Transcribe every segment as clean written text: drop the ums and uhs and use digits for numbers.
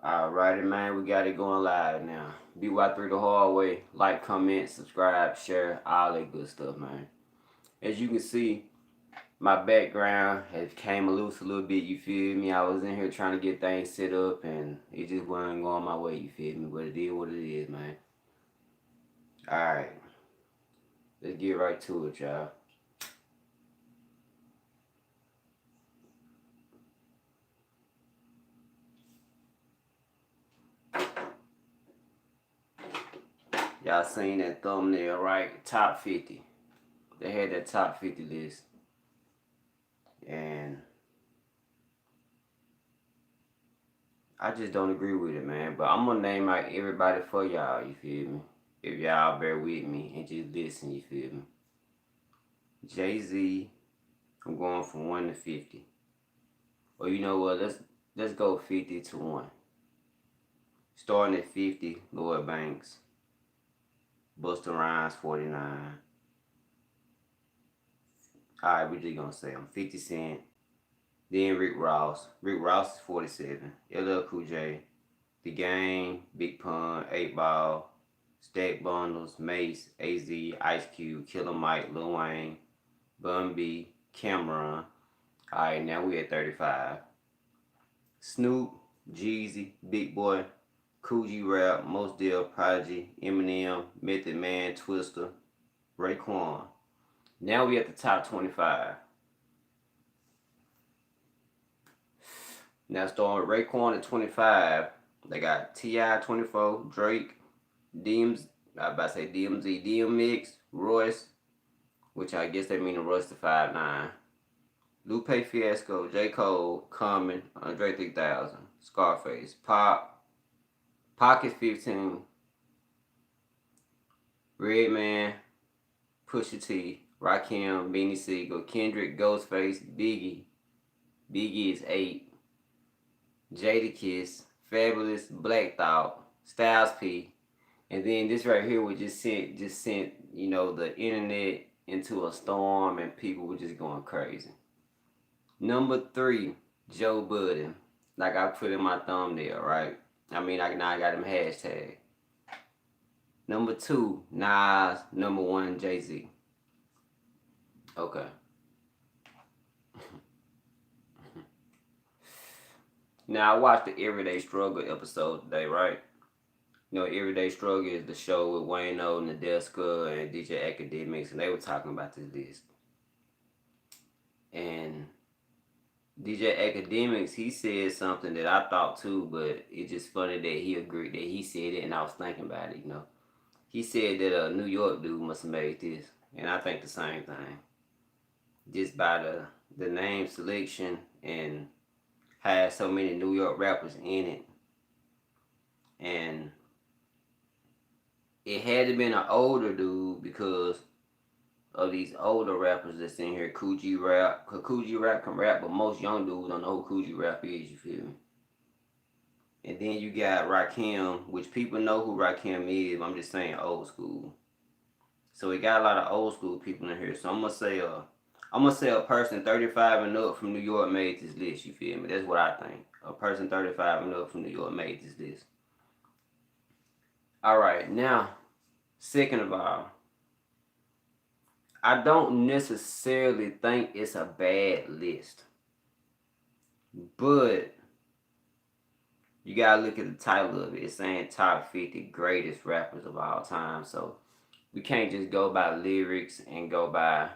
Alrighty, man, we got it going live now. BY3 the hard way. Like, comment, subscribe, share, all that good stuff, man. As you can see, my background has came loose a little bit, you feel me? I was in here trying to get things set up and it just wasn't going my way, you feel me? But it is what it is, man. Alright, let's get right to it, y'all. Y'all seen that thumbnail, right? Top 50. They had that top 50 list. And I just don't agree with it, man. But I'm gonna name like everybody for y'all, you feel me? If y'all bear with me and just listen, you feel me? Jay-Z, I'm going from 1 to 50. Or you know what, let's go 50 to 1. Starting at 50, Lloyd Banks. Busta Rhymes, 49. Alright, we just gonna say I'm 50 Cent. Then Rick Ross. Rick Ross is 47. LL Cool J. The Game, Big Pun, 8 Ball, Stack Bundles, Mace, AZ, Ice Cube, Killer Mike, Lil Wayne, Bun B, Cameron. Alright, now we at 35. Snoop, Jeezy, Big Boy, Cool G Rap, Mos Def, Prodigy, Eminem, Method Man, Twister, Raekwon. Now we at the top 25. Now starting with Raekwon at 25, they got T.I. 24, Drake, DMZ, I about to say DMZ, DMX, Royce, which I guess they mean the Royce to 5'9", Lupe Fiasco, J. Cole, Common, Andre 3000, Scarface, Pocket 15, Redman, Pusha T, Rakim, Beanie Siegel, Kendrick, Ghostface, Biggie is 8, Jadakiss, Fabulous, Black Thought, Styles P, and then this right here was just sent the internet into a storm and people were just going crazy. Number 3, Joe Budden. Like I put in my thumbnail, right? I got him hashtag. Number 2, Nas. Number 1, Jay-Z. Okay. Now I watched the Everyday Struggle episode today, right? You know, Everyday Struggle is the show with Wayno, Nadeska, and DJ Academics, and they were talking about this list. And DJ Academics, he said something that I thought too, but it's just funny that he agreed that he said it, and I was thinking about it, you know. He said that a New York dude must have made this, and I think the same thing. Just by the name selection and had so many New York rappers in it. And it had to been an older dude because of these older rappers that's in here. Cool G Rap. Cause Cool G Rap can rap, but most young dudes don't know who Cool G Rap is, you feel me? And then you got Rakim, which people know who Rakim is, but I'm just saying old school. So we got a lot of old school people in here. So I'm gonna say a person 35 and up from New York made this list, you feel me? That's what I think. A person 35 and up from New York made this list. Alright, now, second of all, I don't necessarily think it's a bad list. But you gotta look at the title of it. It's saying top 50 greatest rappers of all time. So we can't just go by lyrics and go by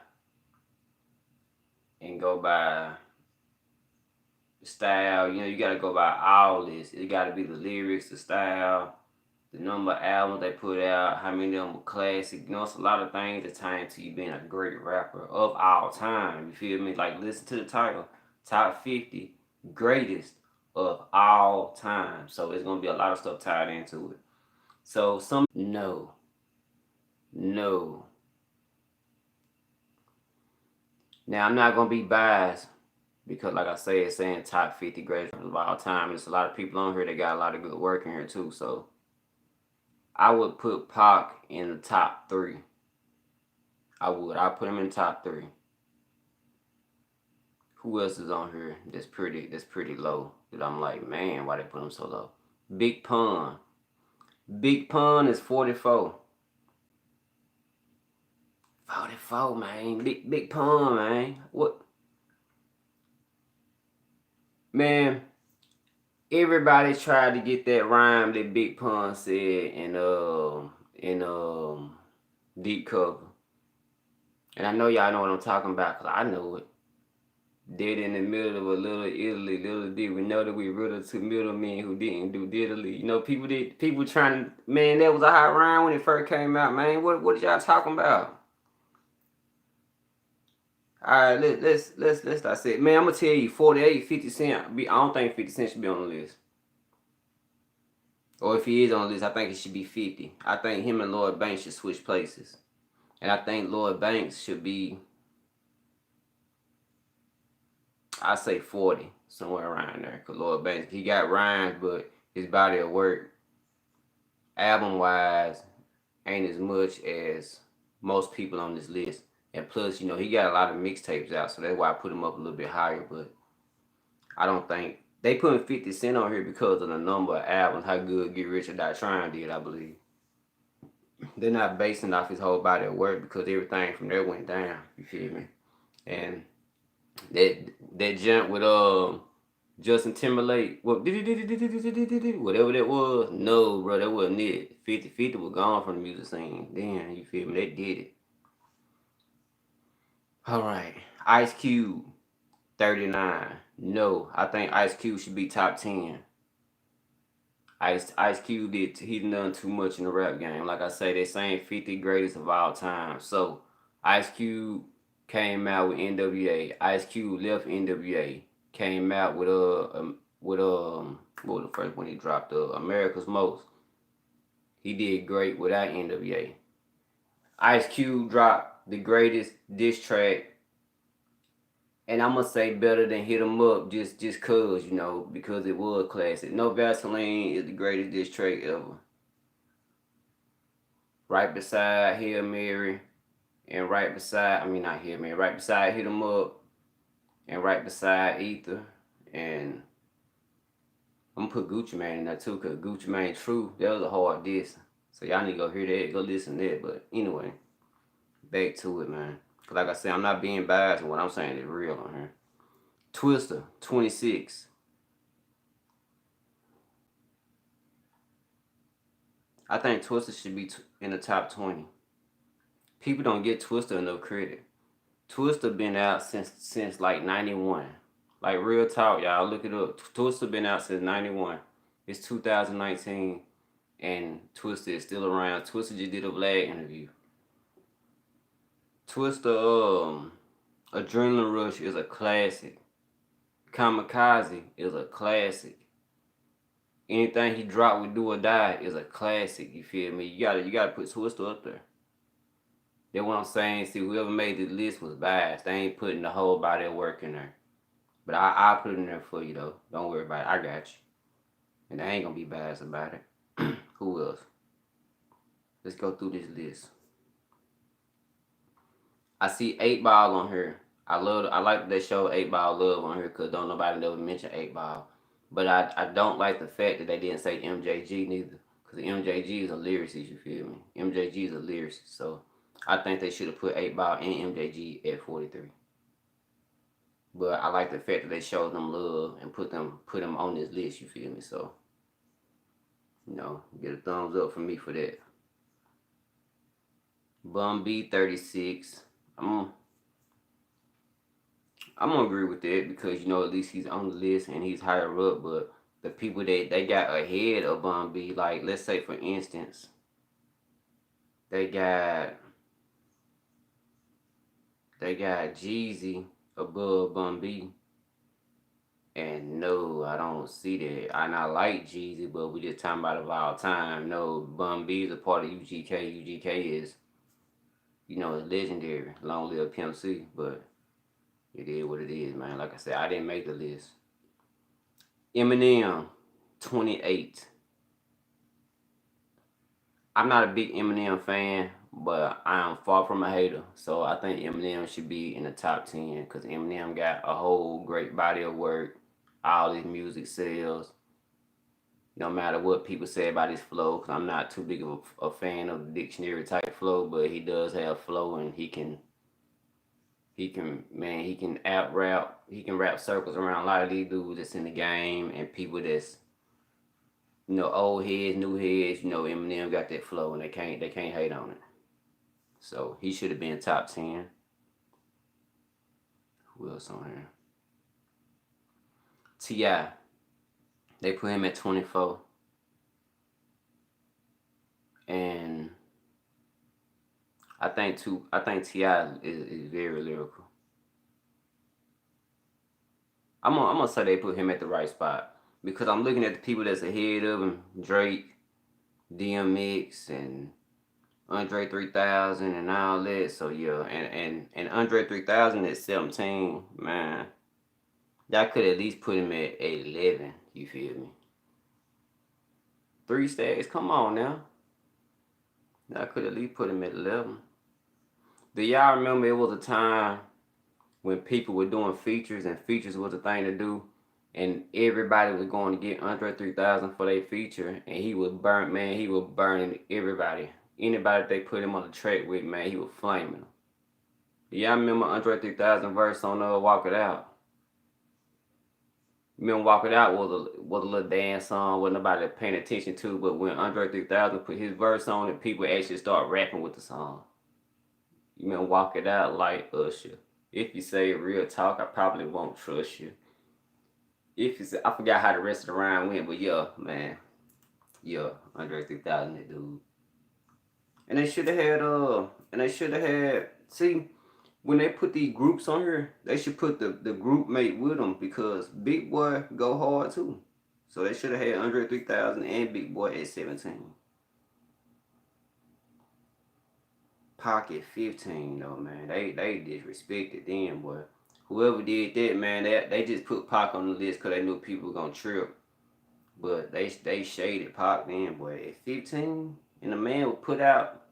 style. You know, you gotta go by all this. It gotta be the lyrics, the style, the number of albums they put out, how many of them were classic. You know, it's a lot of things that tie into you being a great rapper of all time. You feel me? Like, listen to the title. Top 50 greatest of all time. So it's gonna be a lot of stuff tied into it. So no. Now I'm not gonna be biased because, like I say, it's saying top 50 greatest of all time. There's a lot of people on here that got a lot of good work in here too. So I would put Pac in the top 3. I'd put him in the top 3. Who else is on here that's pretty low? That I'm like, man, why they put him so low? Big Pun. Big Pun is 44. 44, man. Big Pun, man. What? Man, everybody tried to get that rhyme that Big Pun said in Deep Cover. And I know y'all know what I'm talking about, cause I know it. Dead in the middle of a little Italy, little did we know that we riddled to middlemen who didn't do diddly. You know, people trying to, man, that was a hot rhyme when it first came out, man. What y'all talking about? All right, let's dissect. Man, I'm gonna tell you, 48, 50 Cent. I don't think 50 Cent should be on the list. Or if he is on the list, I think it should be 50. I think him and Lloyd Banks should switch places, and I think Lloyd Banks should be, I say 40, somewhere around there. Cause Lloyd Banks, he got rhymes, but his body of work, album wise, ain't as much as most people on this list. And plus, you know, he got a lot of mixtapes out, so that's why I put him up a little bit higher. But I don't think they putting 50 Cent on here because of the number of albums, how good Get Rich or Die Trying did, I believe. They're not basing off his whole body of work because everything from there went down. You feel me? And that jump with Justin Timberlake, whatever that was, no, bro, that wasn't it. 50 was gone from the music scene. Damn, you feel me? They did it. All right, Ice Cube, 39. No, I think Ice Cube should be top 10. Ice Cube he done too much in the rap game. Like I say, they saying 50 greatest of all time. So Ice Cube came out with NWA. Ice Cube left NWA. Came out with what was the first one he dropped? America's Most. He did great without NWA. Ice Cube dropped the greatest diss track, and I'm gonna say better than Hit 'Em Up, just cause, you know, because it was classic. No Vaseline is the greatest diss track ever. Right beside Hail Mary, and right beside not Hail Mary, right beside Hit 'Em Up, and right beside Ether, and I'm gonna put Gucci Mane in there too, cause Gucci Mane True, that was a hard diss. So y'all need to go hear that, go listen to that. But anyway, back to it, man. Cause like I said, I'm not being biased, and what I'm saying is real on here. Twister, 26. I think Twister should be in the top 20. People don't get Twister enough credit. Twister been out since like 91. Like real talk, y'all, look it up. Twister been out since 91. It's 2019, and Twister is still around. Twister just did a Vlad interview. Twister, Adrenaline Rush is a classic. Kamikaze is a classic. Anything he dropped with Do or Die is a classic. You feel me? You gotta put Twister up there. That's what I'm saying. See, whoever made the list was biased. They ain't putting the whole body of work in there. But I'll put it in there for you though. Don't worry about it. I got you. And I ain't gonna be biased about it. Who else? Let's go through this list. I see 8 Ball on here. I like that they show 8 Ball love on here because don't nobody never mention 8 Ball. But I don't like the fact that they didn't say MJG neither. Because MJG is a lyricist, you feel me? MJG is a lyricist. So I think they should have put 8 Ball and MJG at 43. But I like the fact that they showed them love and put them on this list, you feel me? So, you know, get a thumbs up from me for that. Bun B, 36. I'm gonna agree with that because, you know, at least he's on the list and he's higher up. But the people that they got ahead of Bun B, like let's say for instance, they got Jeezy above Bun B. And no, I don't see that. And I like Jeezy, but we just talking about of all time. No, Bun B is a part of UGK. UGK is, you know, legendary. Long live Pimp C, but it is what it is, man. Like I said, I didn't make the list. Eminem, 28. I'm not a big Eminem fan, but I am far from a hater. So I think Eminem should be in the top 10 because Eminem got a whole great body of work. All his music sells. No matter what people say about his flow, because I'm not too big of a fan of the dictionary type flow, but he does have flow, and he can out rap. He can rap circles around a lot of these dudes that's in the game and people that's old heads, new heads. Eminem got that flow, and they can't hate on it. So he should have been top 10. Who else on here? T.I. They put him at 24, and I think T.I. is very lyrical. I'm gonna say they put him at the right spot because I'm looking at the people that's ahead of him: Drake, DMX, and Andre 3000 and all that. So yeah, and Andre 3000 at 17, man. Y'all could at least put him at 11. You feel me? 3 Stacks, come on now. I could at least put him at 11. Do y'all remember it was a time when people were doing features and features was a thing to do, and everybody was going to get Andre 3000 for their feature, and he was burning everybody. Anybody they put him on the track with, man, he was flaming them. Do y'all remember Andre 3000 verse on Walk It Out? You remember Walk It Out was a little dance song, wasn't nobody paying attention to, but when Andre 3000 put his verse on it, people actually start rapping with the song. You remember Walk It Out like Usher. If you say real talk, I probably won't trust you. If you say, I forgot how the rest of the rhyme went, but yeah, man. Yeah, Andre 3000, that dude. And they should have had, see, when they put these groups on here, they should put the group mate with them because Big Boy go hard too. So they should have had Andre 3000 and Big Boy at 17. Pocket 15 though, man. They disrespected them, boy. Whoever did that, man, they just put Pac on the list because they knew people were gonna trip. But they shaded Pac then, boy. At 15, and the man would put out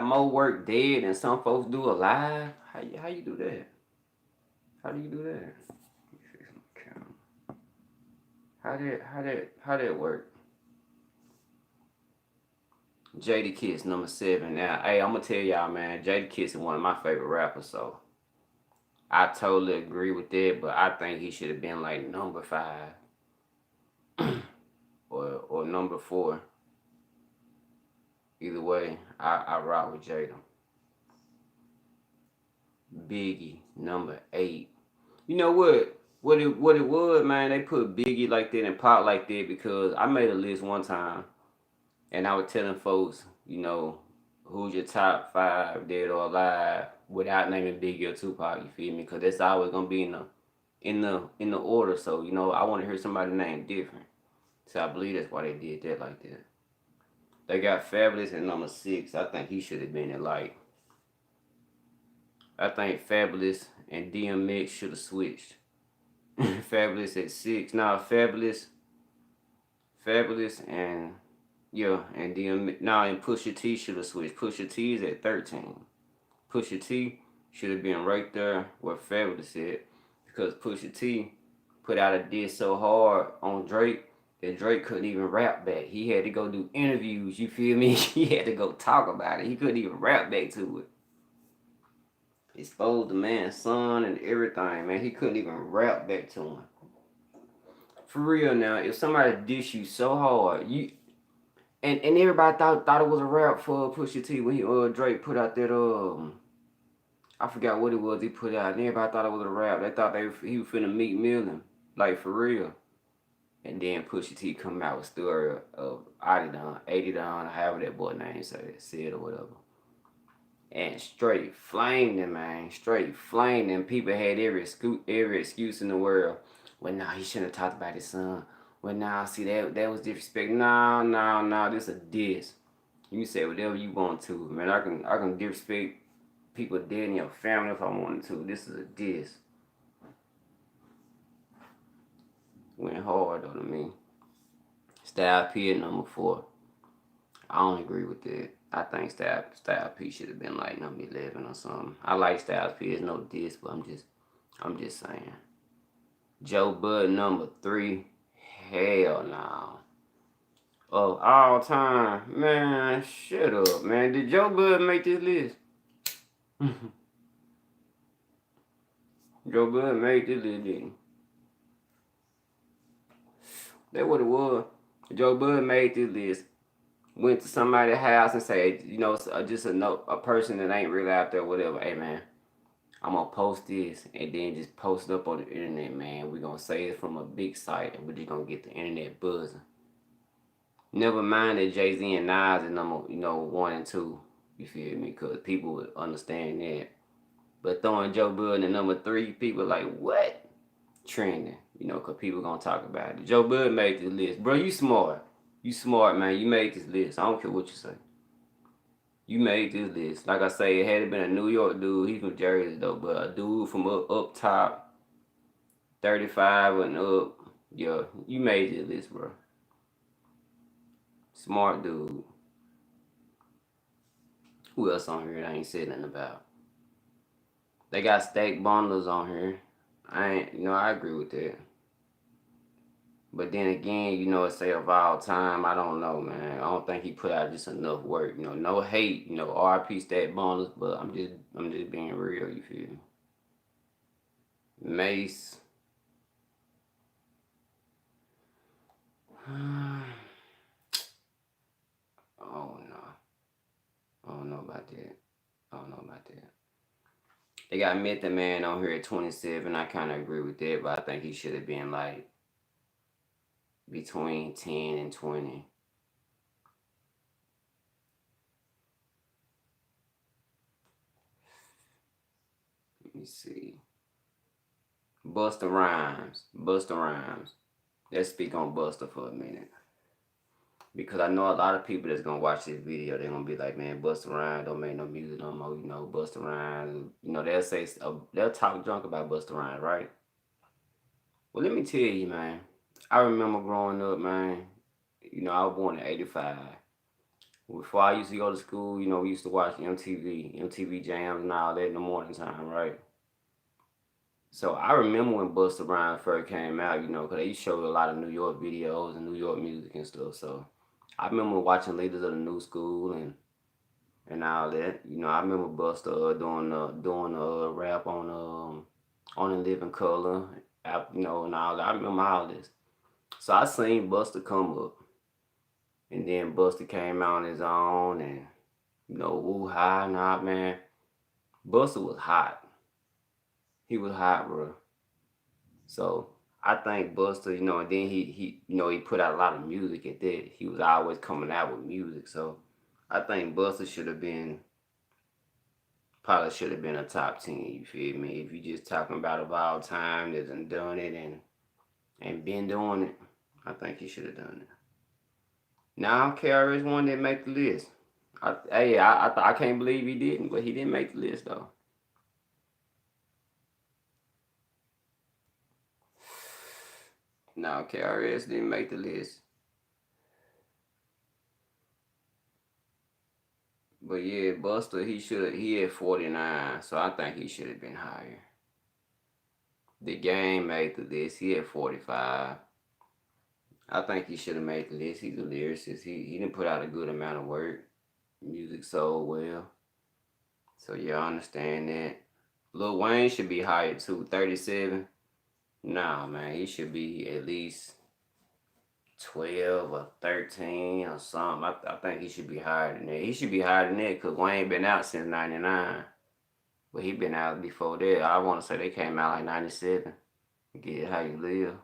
more work dead than some folks do alive. How you do that? How do you do that? How that work? Jadakiss, number 7. Now, hey, I'm gonna tell y'all, man, Jadakiss is one of my favorite rappers, so I totally agree with that, but I think he should have been like number 5 or number 4. Either way, I rock with Jada. Biggie, number 8. You know what? What it was, man, they put Biggie like that and Pop like that because I made a list one time and I was telling folks, who's your top 5 dead or alive without naming Biggie or Tupac, you feel me? Because that's always gonna be in the order. So, I want to hear somebody name different. So I believe that's why they did that like that. They got Fabulous at number 6. I think he should have been at I think Fabulous and DMX should have switched. Fabulous at 6. Now Fabulous and DMX. Now and Pusha T should have switched. Pusha T is at 13. Pusha T should have been right there where Fabulous is because Pusha T put out a diss so hard on Drake that Drake couldn't even rap back. He had to go do interviews, you feel me? He had to go talk about it. He couldn't even rap back to it. Exposed the man's son and everything, man. He couldn't even rap back to him. For real now, if somebody diss you so hard, and everybody thought it was a rap for Pusha T when Drake put out that I forgot what it was he put out, and everybody thought it was a rap. They thought he was finna Meek Mill, like for real. And then Pusha T come out with story of 80 Don, however that boy name said or whatever. And straight flamed him, man. Straight flamed him. People had every excuse in the world. Well, nah, he shouldn't have talked about his son. Well, nah, see, that was disrespect. No, this a diss. You can say whatever you want to. Man, I can disrespect people dead in your family if I wanted to. This is a diss. Went hard on me. Style P at number 4. I don't agree with that. I think Style P should have been like number 11 or something. I like Style P. It's no diss, but I'm just saying. Joe Bud number 3. Hell no. of all time. Man, shut up, man. Did Joe Bud make this list? Joe Bud made this list, didn't he? That's what it was. Joe Bud made this list. Went to somebody's house and said, you know, just a person that ain't really out there, whatever. Hey, man, I'm gonna post this and then just post it up on the internet, man. We're gonna say it from a big site and we're just gonna get the internet buzzing. Never mind that Jay-Z and Nas is number, 1 and 2. You feel me? Because people would understand that. But throwing Joe Bud in number 3, people like, what? Trending, because people gonna talk about it. Joe Bud made this list. Bro, you smart. You smart, man. You made this list. I don't care what you say. You made this list. Like I say, it had been a New York dude. He's from Jersey, though. But a dude from up top, 35 and up. Yeah, you made this list, bro. Smart dude. Who else on here that I ain't said nothing about? They got steak bundles on here. I agree with that. But then again, it say of all time, I don't know, man. I don't think he put out just enough work. No hate, RP Stat Bonus, but I'm just being real, you feel me? Mace. Oh no. I don't know about that. They got Method Man on here at 27. I kinda agree with that, but I think he should have been like between 10 and 20. Let me see. Busta Rhymes. Let's speak on Busta for a minute. Because I know a lot of people that's gonna watch this video, they're gonna be like, man, Busta Rhymes don't make no music no more, Busta Rhymes. They'll talk junk about Busta Rhymes, right? Well, let me tell you, man. I remember growing up, man. I was born in 85. Before I used to go to school, we used to watch MTV Jams and all that in the morning time, right? So I remember when Busta Rhymes first came out, because they showed a lot of New York videos and New York music and stuff. So I remember watching Leaders of the New School and all that. I remember Busta doing a rap on In Living Color, and all that. I remember all this. So I seen Busta come up, and then Busta came out on his own, and woo ha nah, man. Busta was hot. He was hot, bro. So I think Busta, and then he put out a lot of music at that. He was always coming out with music. So I think Busta probably should have been a top 10, you feel me? If you just talking about of all time that's done it and been doing it, I think he should have done it. Now KRS-One didn't make the list. I can't believe he didn't, but he didn't make the list though. No, KRS didn't make the list. But yeah, Busta, he had 49, so I think he should have been higher. The Game made the list. He had 45. I think he should have made the list. He's a lyricist. He didn't put out a good amount of work. Music sold well. So yeah, I understand that. Lil Wayne should be higher too. 37. Nah, man, he should be at least 12 or 13 or something. I think he should be higher than that. He should be higher than that because Wayne been out since 99. But he been out before that. I want to say they came out like 97. Get How You Live.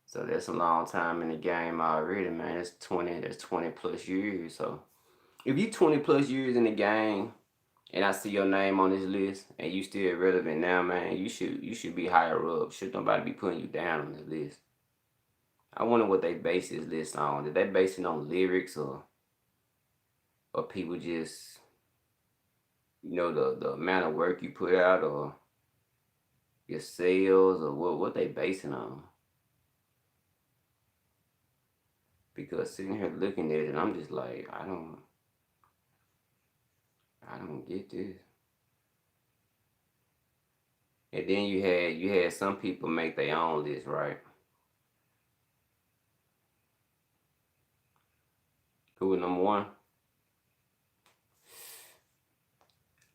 So that's a long time in the game already, man. That's 20 plus years. So if you 20 plus years in the game and I see your name on this list and you still relevant now, man, you should be higher up. Should nobody be putting you down on this list. I wonder what they base this list on. Did they base it on lyrics or people just, the amount of work you put out or your sales or what they basing on? Because sitting here looking at it, I'm just like, I don't get this. And then you had some people make their own list, right? Who was number one?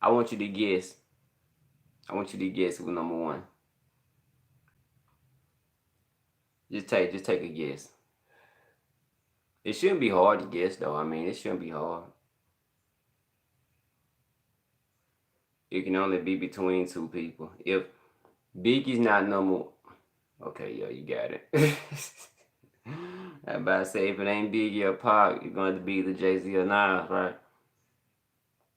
I want you to guess. I want you to guess who was number one. Just take a guess. It shouldn't be hard to guess though. I mean, it shouldn't be hard. It can only be between two people. If Biggie's not number, okay, yeah, you got it. I about to say if it ain't Biggie or Pac, you're going to be the Jay-Z or Nas, right?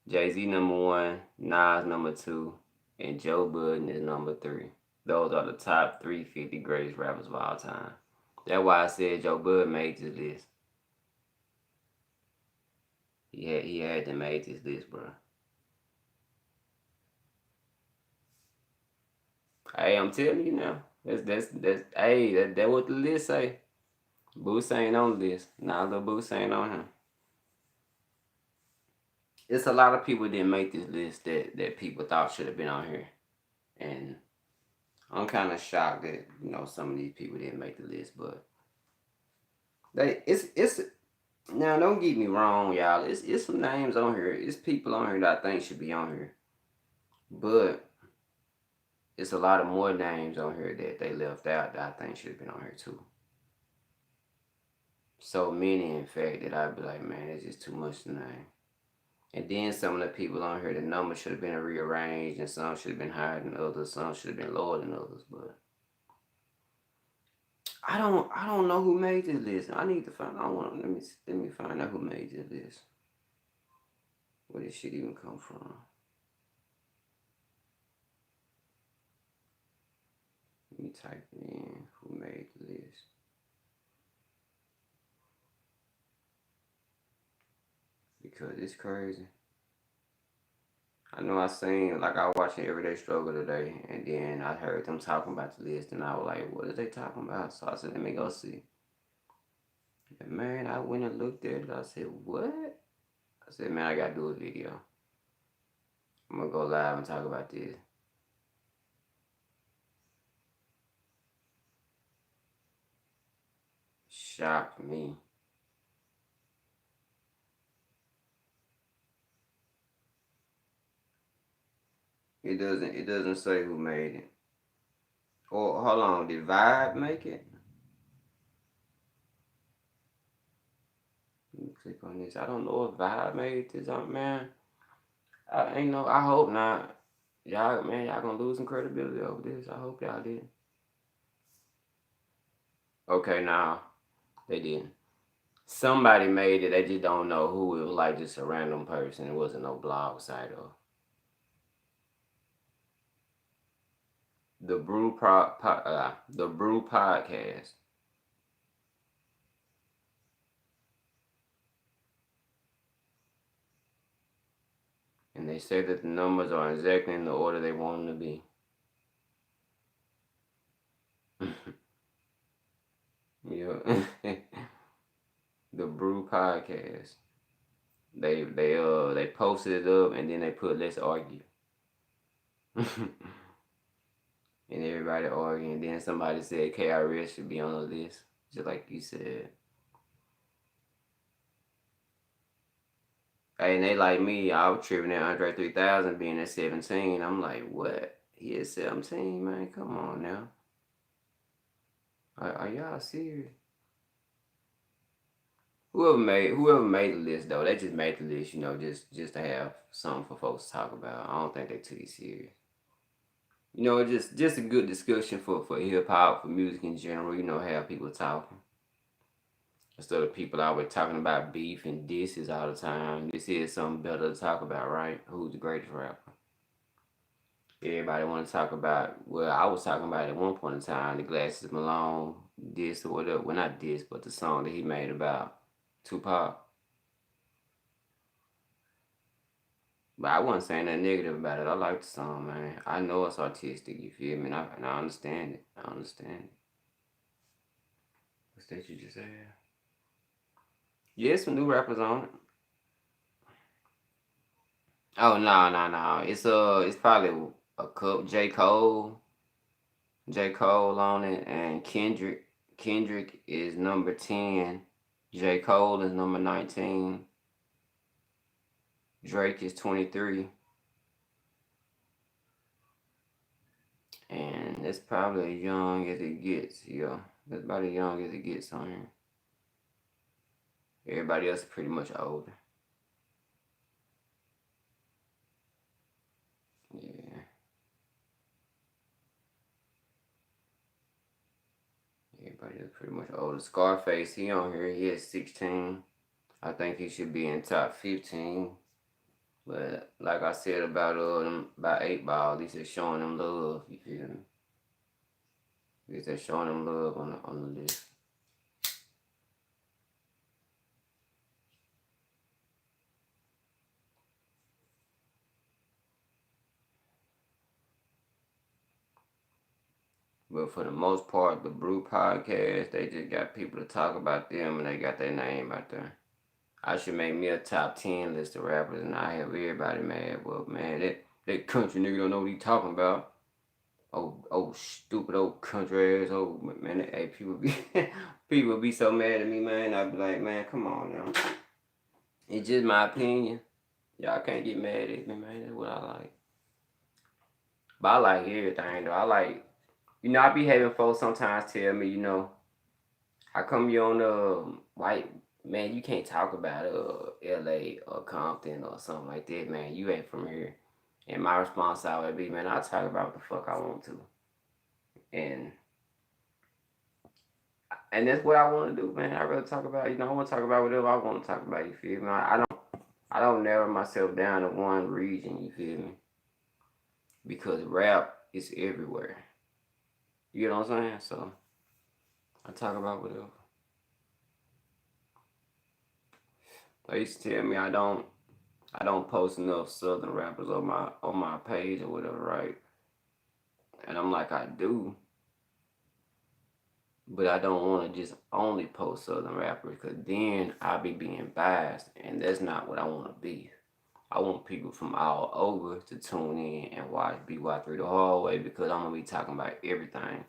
Jay-Z number one, Nas number two, and Joe Budden is number three. Those are the top 350 greatest rappers of all time. That's why I said Joe Budden made this list. He had to make this list, bro. Hey, I'm telling you now. That's hey, that what the list say. Boots ain't on the list. Nah, the Boots ain't on him. It's a lot of people didn't make this list that people thought should have been on here. And I'm kind of shocked that, some of these people didn't make the list, but it's now don't get me wrong, y'all. It's some names on here. It's people on here that I think should be on here. But it's a lot of more names on here that they left out that I think should have been on here too. So many, in fact, that I'd be like, man, it's just too much to name. And then some of the people on here, the numbers should have been rearranged, and some should have been higher than others, some should have been lower than others. But I don't know who made this list. I need to find. Let me find out who made this list. Where this shit even come from? Let me type in who made the list. Because it's crazy. I know I seen, like, I was watching Everyday Struggle today, and then I heard them talking about the list, and I was like, what are they talking about? So I said, let me go see. And man, I went and looked at it. I said, what? I said, man, I gotta do a video. I'm gonna go live and talk about this. Shocked me. It doesn't say who made it. Or hold on, did Vibe make it? Let me click on this. I don't know if Vibe made this up, man. I hope not. Y'all, man, y'all gonna lose some credibility over this. I hope y'all did. Okay, now they didn't. Somebody made it. They just don't know who. It was like just a random person. It wasn't no blog site or the Brew the Brew Podcast. And they say that the numbers are exactly in the order they want them to be. Yeah. The Brew Podcast. They posted it up and then they put let's argue. And everybody arguing. Then somebody said KRS should be on the list, just like you said. Hey, and they like me. I was tripping at Andre 3000 being at 17. I'm like, what? He is 17, man. Come on now. Are y'all serious? Whoever made the list though, they just made the list, just to have something for folks to talk about. I don't think they took it serious. Just a good discussion for hip hop, for music in general. Have people talking instead of people always talking about beef and disses all the time. This is something better to talk about, right? Who's the greatest rapper? Everybody want to talk about. Well, I was talking about at one point in time the Glasses Malone diss or whatever. Well, not diss, but the song that he made about Tupac. But I wasn't saying nothing negative about it. I like the song, man. I know it's artistic, you feel me? And I understand it. I understand it. What's that you just said? Yeah, some new rappers on it. Oh no. It's probably a couple J. Cole on it, and Kendrick is number 10. J. Cole is number 19. Drake is 23. And that's probably as young as it gets, yo. That's about as young as it gets on here. Everybody else is pretty much older. Yeah. Everybody else pretty much older. Scarface, he on here. He is 16. I think he should be in top 15. But like I said about them, about 8 Ball, at least they're showing them love. You feel me? At least they're showing them love on the list. But for the most part, the Brew Podcast, they just got people to talk about them and they got their name out there. I should make me a top 10 list of rappers and I have everybody mad. Well, man, that country nigga don't know what he talking about. Oh, stupid old country ass. Oh, man, hey, people be so mad at me, man. I be like, man, come on now. It's just my opinion. Y'all can't get mad at me, man. That's what I like. But I like everything, though. I like, I be having folks sometimes tell me, how come you on white, man, you can't talk about LA or Compton or something like that, man. You ain't from here. And my response always be, man, I'll talk about what the fuck I want to. And that's what I want to do, man. I really talk about, I want to talk about whatever I want to talk about, you feel me? I don't narrow myself down to one region, you feel me? Because rap is everywhere. You know what I'm saying? So I talk about whatever. They used to tell me I don't post enough Southern rappers on my page or whatever, right? And I'm like, I do. But I don't want to just only post Southern rappers because then I'll be being biased, and that's not what I want to be. I want people from all over to tune in and watch BY3 the whole way because I'm gonna be talking about everything.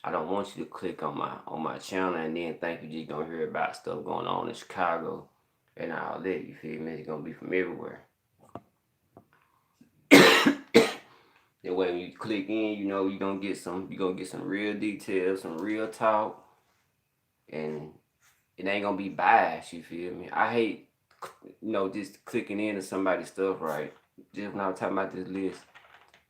I don't want you to click on my channel and then think you're just gonna hear about stuff going on in Chicago and all that. You feel me? It's gonna be from everywhere. That way when you click in, you're gonna get some real details, some real talk, and it ain't gonna be biased, you feel me? I hate, just clicking into somebody's stuff, right? Just when I was talking about this list,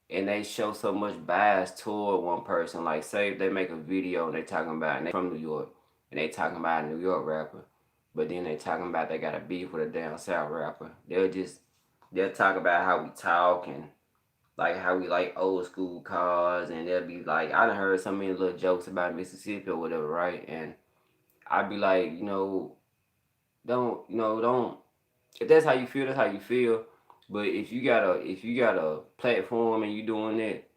and they show so much bias toward one person. Like, say if they make a video and they talking about, and they from New York, and they talking about a New York rapper, but then they talking about they got a beef with a down south rapper. They'll talk about how we talk and like how we like old school cars, and they'll be like, I done heard so many little jokes about Mississippi or whatever, right? And I'd be like, don't. If that's how you feel, that's how you feel. But if you got a platform and you doing that,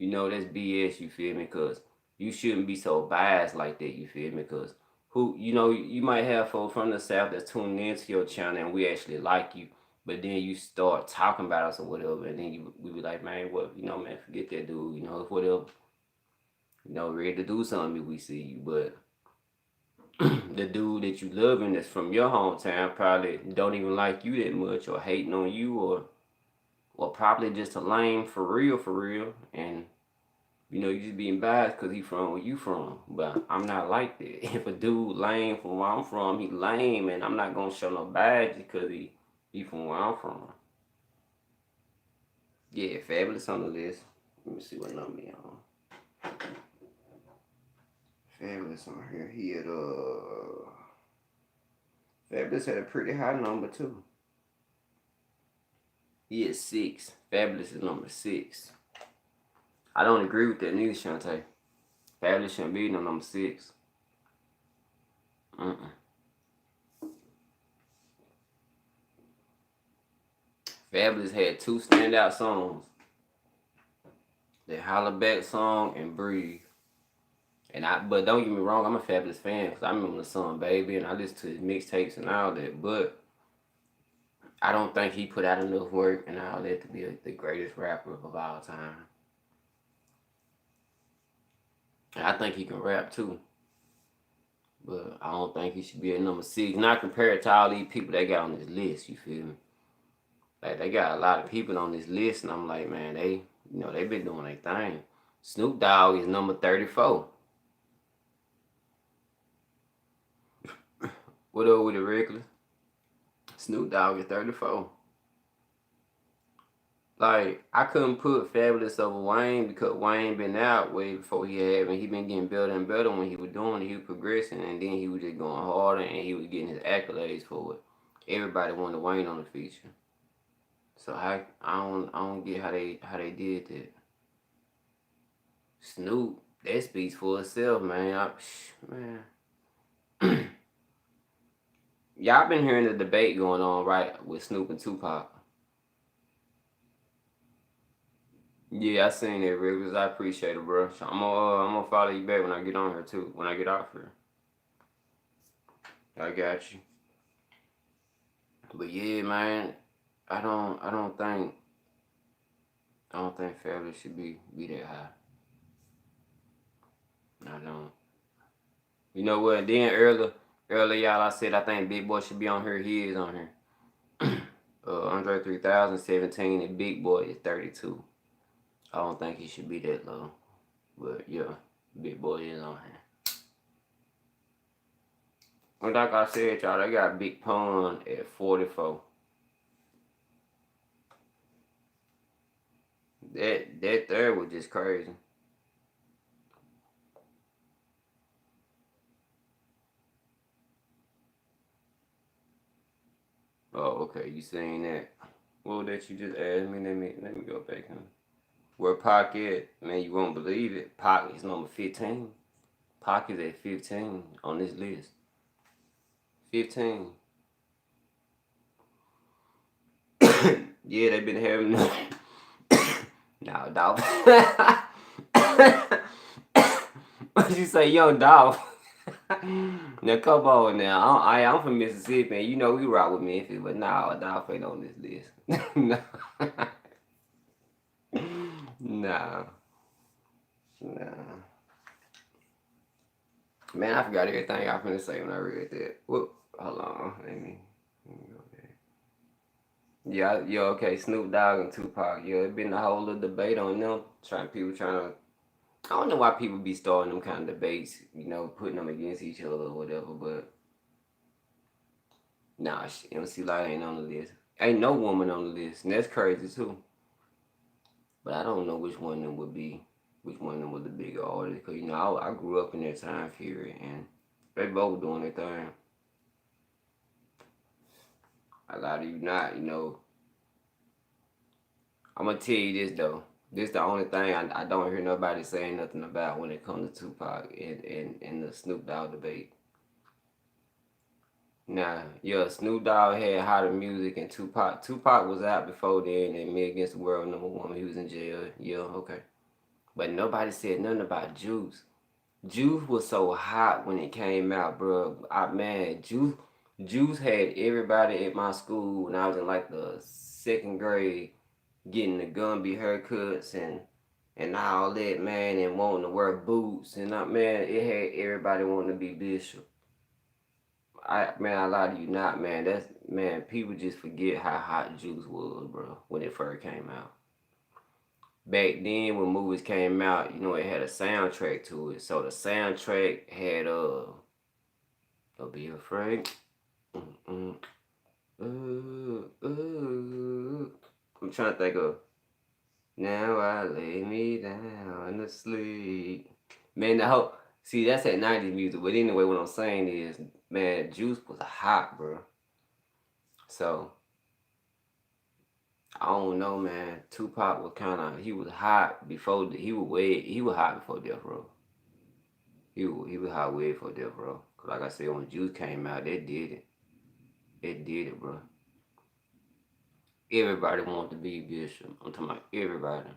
that's BS. You feel me? Cause you shouldn't be so biased like that. You feel me? Cause you might have folks from the South that's tuning into your channel and we actually like you. But then you start talking about us or whatever, and then we be like, man, what, man, forget that dude, it's whatever. Ready to do something if we see you. But the dude that you loving that's from your hometown probably don't even like you that much or hating on you or probably just a lame for real. And, you just being biased because he from where you from. But I'm not like that. If a dude lame from where I'm from, he lame, and I'm not going to show no badge because he from where I'm from. Yeah, Fabulous on the list. Let me see what number he on. Fabulous on here. He had Fabulous had a pretty high number too. He is 6. Fabulous is number 6. I don't agree with that neither, Shantae. Fabulous shouldn't be no number 6. Fabulous had 2 standout songs. The Holla Back song and Breathe. But don't get me wrong, I'm a Fabulous fan because I remember the song Baby and I listened to his mixtapes and all that. But I don't think he put out enough work and all that to be the greatest rapper of all time. And I think he can rap too. But I don't think he should be at number 6. Not compared to all these people they got on this list, you feel me? Like, they got a lot of people on this list, and I'm like, man, they been doing their thing. Snoop Dogg is number 34. What up with the regular? Snoop Dogg is 34. Like, I couldn't put Fabulous over Wayne because Wayne been out way before he had, and he been getting better and better when he was doing it. He was progressing, and then he was just going harder, and he was getting his accolades for it. Everybody wanted Wayne on the feature, so I don't get how they did that. Snoop, that speaks for itself, man. Man, y'all been hearing the debate going on, right, with Snoop and Tupac. Yeah, I seen that, Rivers. I appreciate it, bro. So I'm gonna follow you back when I get on here too. When I get off here, I got you. But yeah, man, I don't think Fabulous should be that high. I don't. You know what? Then earlier, y'all, I said I think Big Boy should be on here. He is on here. Andre 3000, 17, and Big Boy is 32. I don't think he should be that low. But yeah, Big Boy is on here. And like I said, y'all, they got Big Pun at 44. That third was just crazy. Oh, okay, you saying that? Well, that you just asked me. Let me go back in. Where Pac at? Man, you won't believe it. Pac is number 15. Pac is at 15 on this list. 15. Yeah, they've been having. No, Dolph. What you say, yo, Dolph? Now come on, now I'm from Mississippi, and you know we rock with Memphis, but nah, Dolph ain't on this list. Nah. Nah. Nah. Man, I forgot everything I was finna say when I read that. Whoop, hold on, let me go there. Yeah, okay, Snoop Dogg and Tupac. Yeah, it been a whole little debate on them. People trying to. I don't know why people be starting them kind of debates, putting them against each other or whatever, but nah, MC Light ain't on the list. Ain't no woman on the list, and that's crazy too. But I don't know which one of them would be, which one of them was the bigger artist, because, I grew up in that time period, and they both doing their thing. A lot of you not, I'm going to tell you this, though. This the only thing I don't hear nobody saying nothing about when it comes to Tupac and the Snoop Dogg debate. Nah, yeah, Snoop Dogg had hotter music, and Tupac was out before then, and Me Against the World #1. He was in jail. Yeah, okay. But nobody said nothing about Juice. Juice was so hot when it came out, bro. Man, Juice had everybody at my school when I was in like the second grade getting the Gumby haircuts and all that, man, and wanting to wear boots and man, it had everybody wanting to be Bishop. I lie to you not, man. People just forget how hot Juice was, bro, when it first came out. Back then, when movies came out, it had a soundtrack to it. So the soundtrack had Don't Be Afraid. I'm trying to think of Now I Lay Me Down to Sleep. Man, see, that's that 90s music. But anyway, what I'm saying is, man, Juice was hot, bro. So, I don't know, man. Tupac was he was hot before, he was hot before Death Row. He was hot way before Death Row. Cause like I said, when Juice came out, they did it. It did it, bro. Everybody wanted to be Bishop. I'm talking about everybody.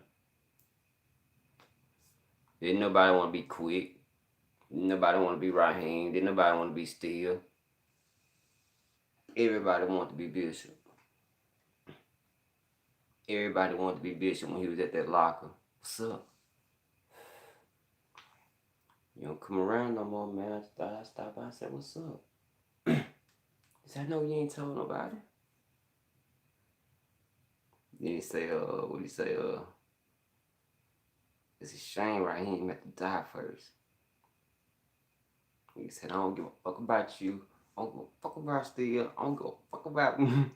Didn't nobody want to be Quick. Didn't nobody want to be Raheem. Didn't nobody want to be Steel. Everybody wanted to be Bishop. Everybody wanted to be Bishop when he was at that locker. What's up? You don't come around no more, man. I stopped by. I said, what's up? He said, I know you ain't told nobody. Then he say, what he say, it's a shame, right? He ain't meant to die first. He said, I don't give a fuck about you. I don't give a fuck about Steve. I don't give a fuck about me.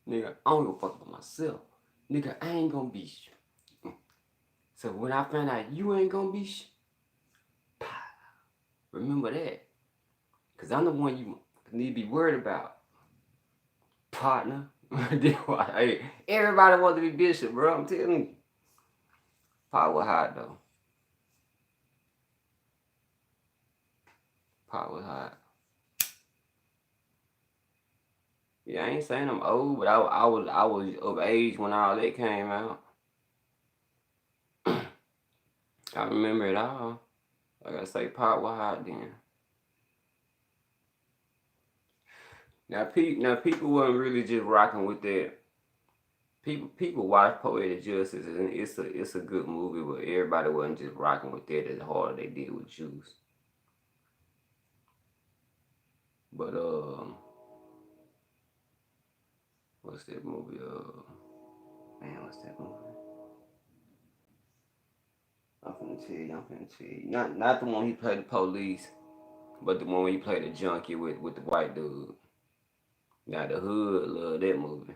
Nigga, I don't give a fuck about myself. Nigga, I ain't gonna be So when I find out you ain't gonna be remember that. Cause I'm the one you need to be worried about. Partner. Hey, everybody wants to be Bishop, bro. I'm telling you. Power hot though. Power hot. Yeah, I ain't saying I'm old, but I was of age when all that came out. I remember it all. Like I say, power hot then. Now people wasn't really just rocking with that. People watch Poetic Justice and it's a good movie, but everybody wasn't just rocking with that as hard as they did with Juice. But what's that movie? Man, what's that movie? I'm finna tell you. Not the one he played the police, but the one where he played the junkie with the white dude. Now the hood love that movie.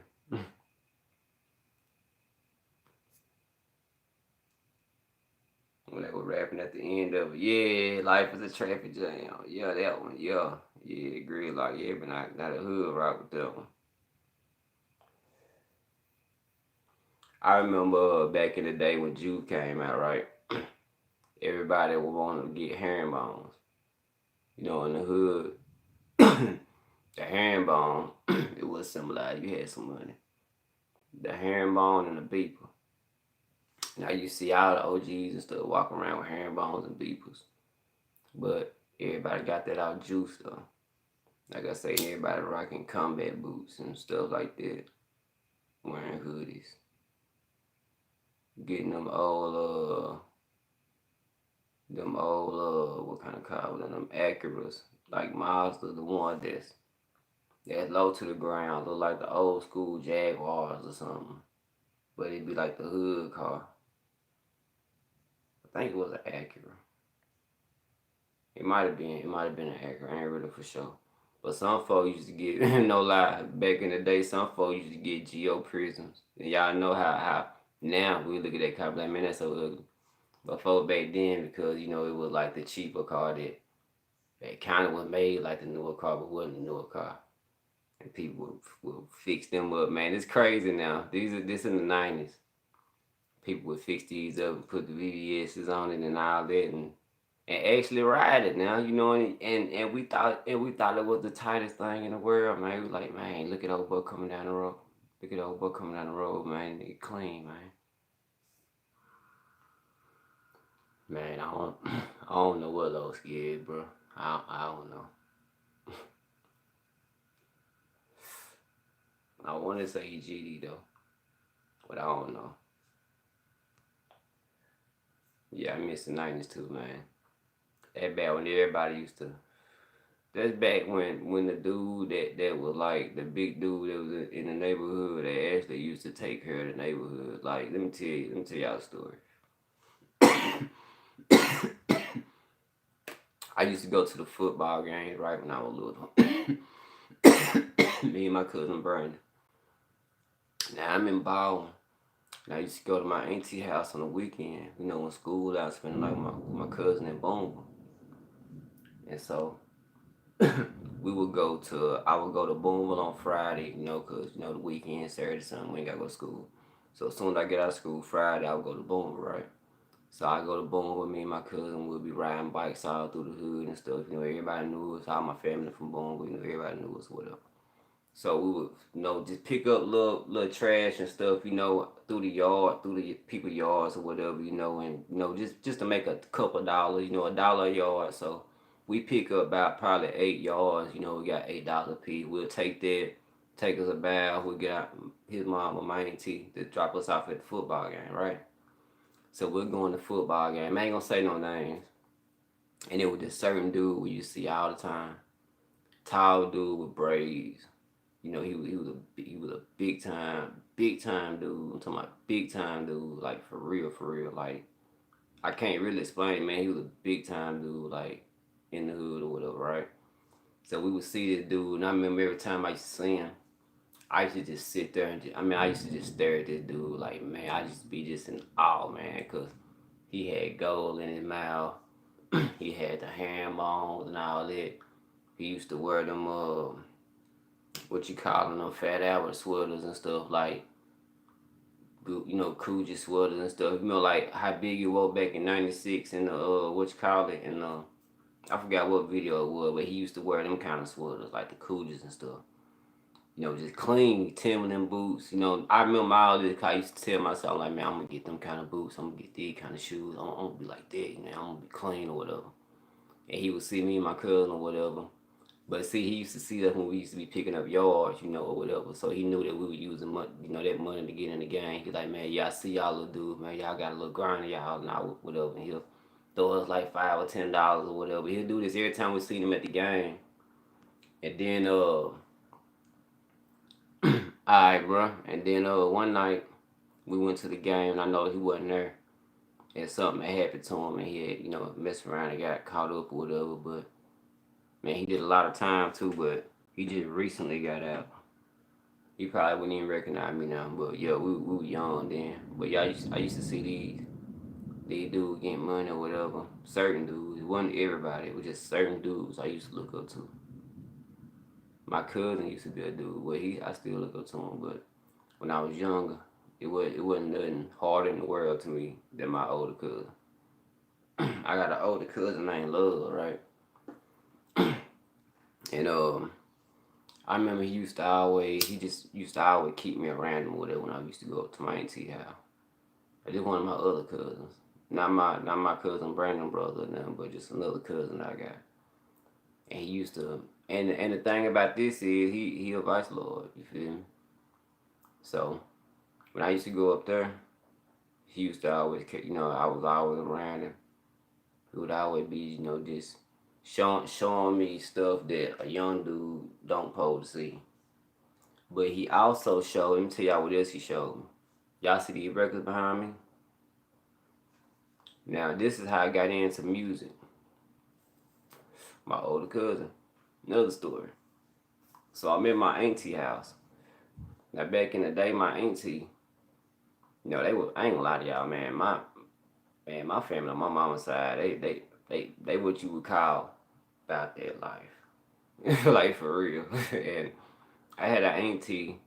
When they were rapping at the end of it, yeah, life is a traffic jam. Yeah, that one. Yeah, agree. Like yeah, but not the hood rock with that one. I remember back in the day when Juke came out, right? Everybody would want to get herringbones. You know, in the hood, the herringbone, it was symbolized you had some money. The herringbone and the beeper. Now you see all the OGs and stuff walking around with herringbones and beepers. But everybody got that out juice though. Like I say, everybody rocking combat boots and stuff like that. Wearing hoodies. Getting them old, what kind of car was them Acuras. Like Mazda, the one that's low to the ground. Look like the old school Jaguars or something. But it'd be like the hood car. I think it was an Acura. It might have been an Acura. I ain't really for sure. But some folks used to get, no lie, back in the day, some folks used to get Geo Prisms. And y'all know how now we look at that car like, man, that's so ugly. But folks back then, because, you know, it was like the cheaper car that kind of was made like the newer car, but wasn't the newer car. And people would fix them up, man. It's crazy now. This in the 90s. People would fix these up and put the VVS's on it and all that and actually ride it now, you know, and we thought it was the tightest thing in the world, man. We like, man, look at old boy coming down the road. Look at old boy coming down the road, man. Nigga clean, man. Man, I don't know what those is, bro. I don't know. I want to say GD though, but I don't know. Yeah, I miss the 90s too, man. That bad when everybody used to. That's back when the dude that was like the big dude that was in the neighborhood that actually used to take care of the neighborhood. Like let me tell y'all a story. I used to go to the football games right when I was little. Me and my cousin Brandon. Now I'm in Baldwin. And I used to go to my auntie house on the weekend. You know, when school I was spending like my cousin in Boone. And so I would go to Boonville on Friday, you know, cause you know the weekend, Saturday, Sunday, we ain't gotta go to school. So as soon as I get out of school Friday, I would go to Boonville, right? So I go to Boonville with me and my cousin. We'll be riding bikes all through the hood and stuff. You know, everybody knew us. All my family from Boonville, you know, everybody knew us, whatever. So we would, you know, just pick up little trash and stuff, you know, through the yard, through the people's yards or whatever, you know, and you know, just to make a couple dollars, you know, $1 a yard. So we pick up about probably 8 yards, you know, we got $8 a piece. We'll take that, take us a bath, we'll get out his mom or my auntie to drop us off at the football game, right? So we're going to football game. I ain't gonna say no names. And it was this certain dude we used to see all the time. Tall dude with braids. You know, he was a big time dude. I'm talking about big time dude, like for real, for real. Like I can't really explain it, man. He was a big time dude, like in the hood or whatever, right? So we would see this dude, and I remember every time I used to see him, I used to just sit there and I used to just stare at this dude, like man, I used to be just in awe, man, cause he had gold in his mouth, he had the handbongs and all that. He used to wear them what you call them fat Albert sweaters and stuff like Coogee sweaters and stuff. You know, like how big he was back in '96 and the what you call it and I forgot what video it was, but he used to wear them kind of sweaters like the Coogies and stuff. You know, just clean Timberland boots. You know, I remember all this. I used to tell myself like, man, I'm gonna get them kind of boots. I'm gonna get these kind of shoes. I'm gonna be like that. Man, I'm gonna be clean or whatever. And he would see me and my cousin or whatever. But see, he used to see us when we used to be picking up yards, or whatever. So he knew that we were using money, that money to get in the game. He's like, man, y'all see y'all little dudes, man. Y'all got a little grind, y'all now, whatever. And he'll throw us like $5 or $10 or whatever. He'll do this every time we see him at the game. And then, alright, bro. And then, one night we went to the game, and I know he wasn't there. And something had happened to him, and he had, messed around and got caught up or whatever. But man, he did a lot of time too, but he just recently got out. He probably wouldn't even recognize me now, but yeah, we were young then. But yeah, I used to see these dudes getting money or whatever. Certain dudes. It wasn't everybody. It was just certain dudes I used to look up to. My cousin used to be a dude. Well, I still look up to him, but when I was younger, it wasn't nothing harder in the world to me than my older cousin. I got an older cousin named Love, right? And I remember he just used to always keep me around him with it when I used to go up to my auntie house. I just one of my other cousins. Not my cousin Brandon brother or nothing, but just another cousin I got. And he used to and the thing about this is he a vice lord, you feel me? So when I used to go up there, he used to always I was always around him. He would always be, just showing me stuff that a young dude don't supposed to see. But he also showed, let me tell y'all what else he showed me. Y'all see these records behind me? Now, this is how I got into music. My older cousin. Another story. So I'm in my auntie house. Now, back in the day, my auntie, they were, I ain't gonna lie to y'all, man. My family on my mama's side, they what you would call about that life. Like, for real. And I had an auntie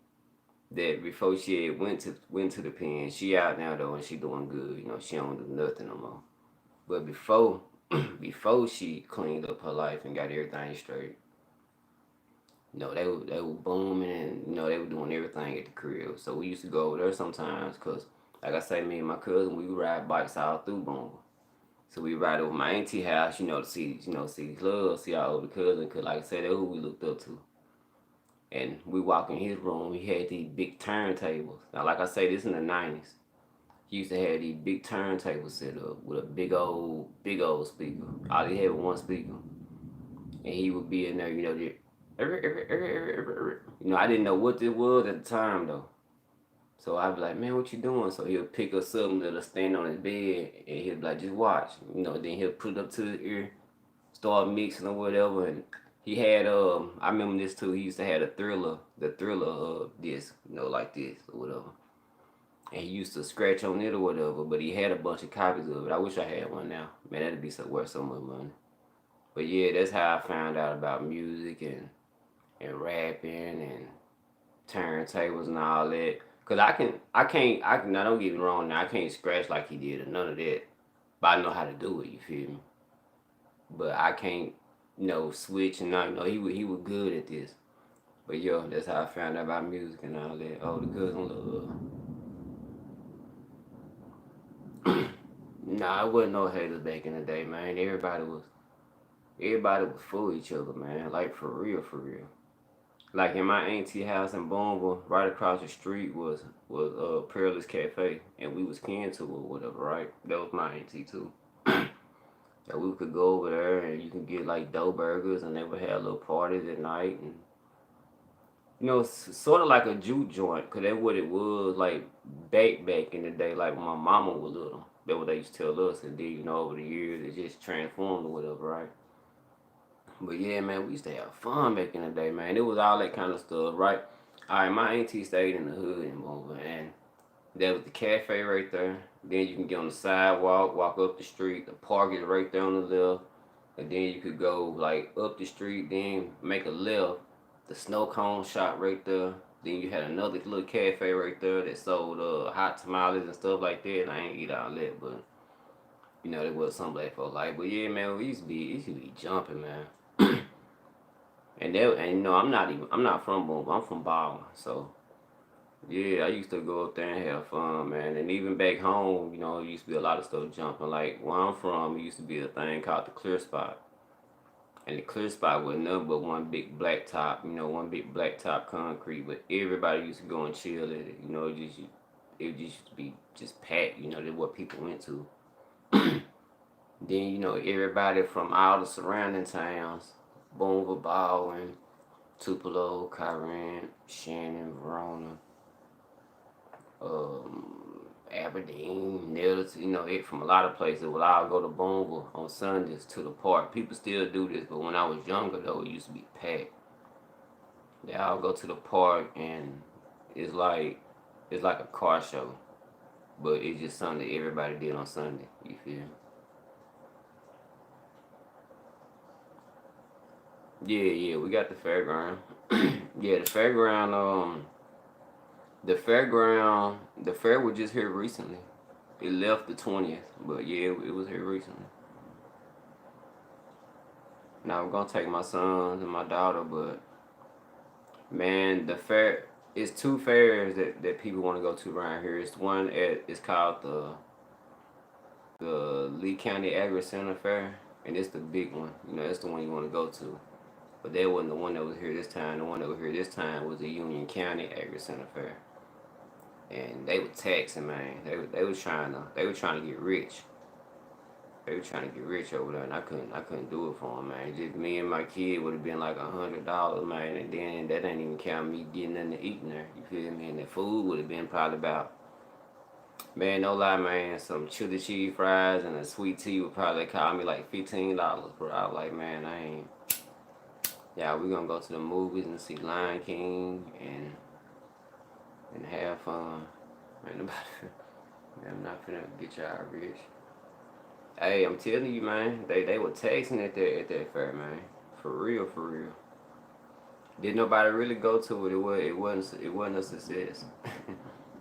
that before she had went to the pen, she out now though and she doing good. She don't do nothing no more. But before she cleaned up her life and got everything straight, they were booming and they were doing everything at the crib. So we used to go over there sometimes because, like I say, me and my cousin we would ride bikes all through Boom. So we ride over my auntie house, to see Love, see our older cousin, cause like I said, that's who we looked up to. And we walk in his room, he had these big turntables. Now, like I say, this in the 90s. He used to have these big turntables set up with a big old speaker. All he had was one speaker. And he would be in there, I didn't know what this was at the time, though. So I'd be like, man, what you doing? So he'll pick up something that'll stand on his bed, and he'll be like, just watch. Then he'll put it up to his ear, start mixing or whatever, and he had I remember this too. He used to have the Thriller disc, like this or whatever. And he used to scratch on it or whatever. But he had a bunch of copies of it. I wish I had one now. Man, that'd be worth so much money. But yeah, that's how I found out about music and rapping and turntables and all that. Cause I can't. Now don't get me wrong. Now I can't scratch like he did or none of that. But I know how to do it. You feel me? But I can't switch and not. He was good at this. But yo, that's how I found out about music and all that. Oh, the cousin Love. Nah, I wasn't no haters back in the day, man. Everybody was for each other, man. Like for real, for real. Like in my auntie house in Boonville, right across the street was Perilous Cafe, and we was kin to or whatever, right? That was my auntie too. that we could go over there and you can get like dough burgers and they would have little parties at night and sort of like a juke joint, cause that's what it was like back in the day, like when my mama was little. That's what they used to tell us, and then over the years it just transformed or whatever, right? But yeah, man, we used to have fun back in the day, man. It was all that kind of stuff, right? All right, my auntie stayed in the hood and over, and there was the cafe right there. Then you can get on the sidewalk, walk up the street. The park is right there on the left. And then you could go like up the street, then make a left. The snow cone shop right there. Then you had another little cafe right there that sold hot tamales and stuff like that. And I ain't eat all that, but there was some black folks like. But yeah, man, we used to be jumping, man. And I'm not from Boom, I'm from Baldwin, so yeah, I used to go up there and have fun, man. And even back home, it used to be a lot of stuff jumping. Like where I'm from, it used to be a thing called the Clear Spot. And the Clear Spot was nothing but one big black top, one big black top concrete. But everybody used to go and chill at it. It just used to be just packed. That's what people went to. Then everybody from all the surrounding towns, Boonville, Baldwin, Tupelo, Corinth, Shannon, Verona, Aberdeen, Nettleton, it from a lot of places. Well, I'll go to Boonville on Sundays to the park. People still do this, but when I was younger, though, it used to be packed. They all go to the park, and it's like a car show, but it's just something that everybody did on Sunday. You feel me? Yeah, we got the fairground. Yeah, the fair was just here recently. It left the 20th, but yeah, it was here recently. Now I'm gonna take my sons and my daughter, but man, the fair it's two fairs that people want to go to around here. It's called the Lee County Agri Center Fair, and it's the big one. It's the one you want to go to. But that wasn't the one that was here this time. The one that was here this time was the Union County Agri Center Fair, and they were taxing, man. They was trying to get rich. They were trying to get rich over there, and I couldn't do it for them, man. Just me and my kid would have been like $100, man, and then that ain't even count me getting nothing to eat in there. You feel me? And the food would have been probably about, man, no lie, man, some chili cheese fries and a sweet tea would probably cost me like $15, bro. I was like, man, I ain't. Yeah, we gonna go to the movies and see Lion King and have fun. Man, I'm not finna get y'all rich. Hey, I'm telling you, man, they were taxing at that fair, man. For real, for real. Did nobody really go to it? It wasn't a success.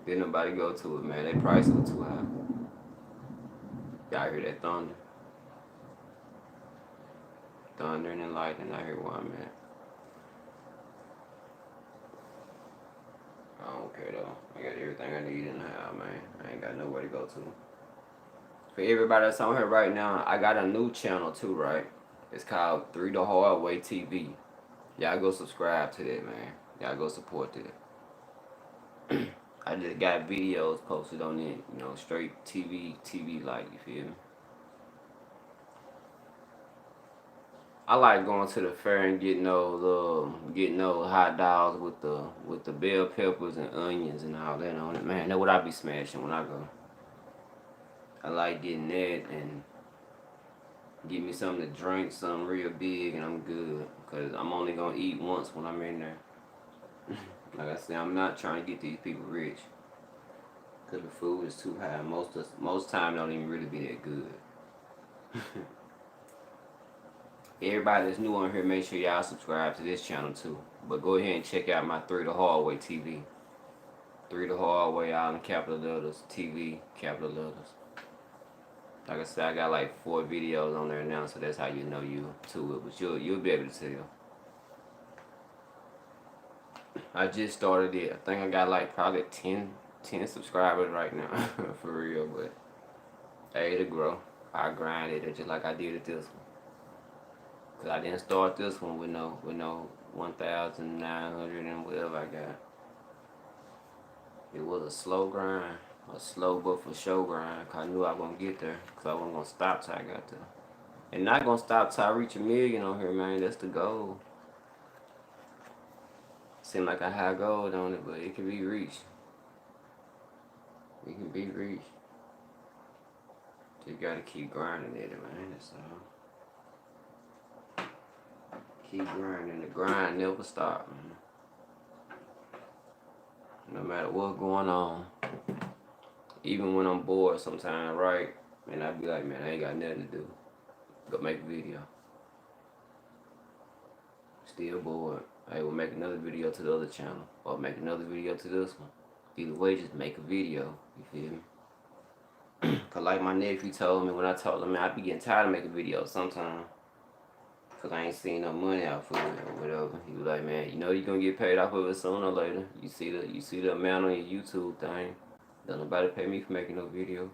Did nobody go to it, man? They prices were too high. Y'all hear that thunder? Thundering and lightning. I hear where I'm at. I don't care though. I got everything I need in the house, man. I ain't got nowhere to go to. For everybody that's on here right now, I got a new channel too, right? It's called 3 The Hard Way TV. Y'all go subscribe to that, man. Y'all go support that. I just got videos posted on it, straight TV like, you feel me? I like going to the fair and getting those hot dogs with the bell peppers and onions and all that on it. Man, that's what I be smashing when I go. I like getting that and get me something to drink, something real big, and I'm good. Cause I'm only gonna eat once when I'm in there. Like I said, I'm not trying to get these people rich. Cause the food is too high. Most time don't even really be that good. Everybody that's new on here, make sure y'all subscribe to this channel too. But go ahead and check out my 3 The Hard Way TV. 3 The Hard Way, all in capital letters. TV, capital letters. Like I said, I got like 4 videos on there now, so that's how you know you to it. But you'll be able to tell. I just started it. I think I got like probably 10 subscribers right now. For real, but hey, it'll grow. I grind it just like I did at this one. Cause I didn't start this one with no 1,900 and whatever I got. It was a slow grind, a slow but for sure grind. Cause I knew I was gonna get there. Cause I wasn't gonna stop till I got there. And not gonna stop till I reach 1 million on here, man. That's the goal. Seem like a high goal on it, but it can be reached. It can be reached. Just gotta keep grinding at it, man. That's all. Keep grinding. The grind never stop, man. No matter what's going on. Even when I'm bored sometimes, right? And I be like, man, I ain't got nothing to do. Go make a video. Still bored. I will make another video to the other channel. Or make another video to this one. Either way, just make a video. You feel me? Cause like my nephew told me when I told him, man, I be getting tired of making videos sometimes. Cause I ain't seen no money out for it or whatever. He was like, man, you know you gonna get paid off of it sooner or later. You see the amount on your YouTube thing. Don't nobody pay me for making no video.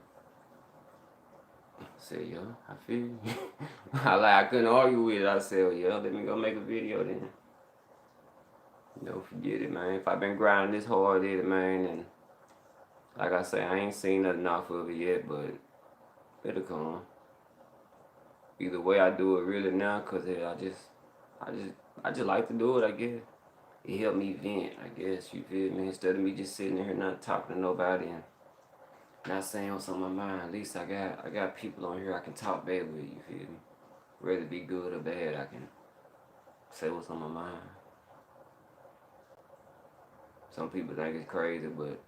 I said, yo, I feel you. I couldn't argue with it. I said, well, yeah, let me go make a video then. You know, forget it, man. If I've been grinding this hard at it, man, and like I say, I ain't seen nothing off of it yet, but it'll come. Either way, I do it really now, cause I just like to do it. I guess it helped me vent. I guess you feel me. Instead of me just sitting here not talking to nobody and not saying what's on my mind. At least I got people on here I can talk bad with. You feel me? Whether it be good or bad, I can say what's on my mind. Some people think it's crazy, but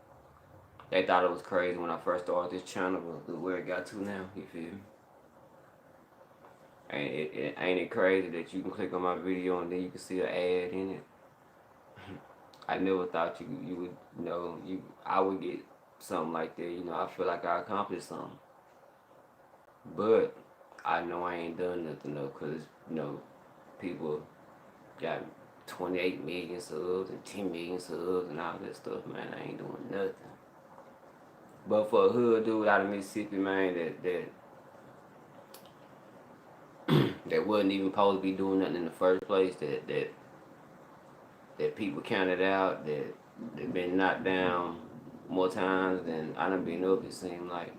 they thought it was crazy when I first started this channel, but where it got to now, you feel me? Ain't it crazy that you can click on my video and then you can see an ad in it? I never thought you would, I would get something like that. I feel like I accomplished something. But I know I ain't done nothing though, because, people got 28 million subs and 10 million subs and all that stuff, man. I ain't doing nothing. But for a hood dude out of Mississippi, man, that wasn't even supposed to be doing nothing in the first place, that people counted out, that they've been knocked down more times than I done been up, it seemed like.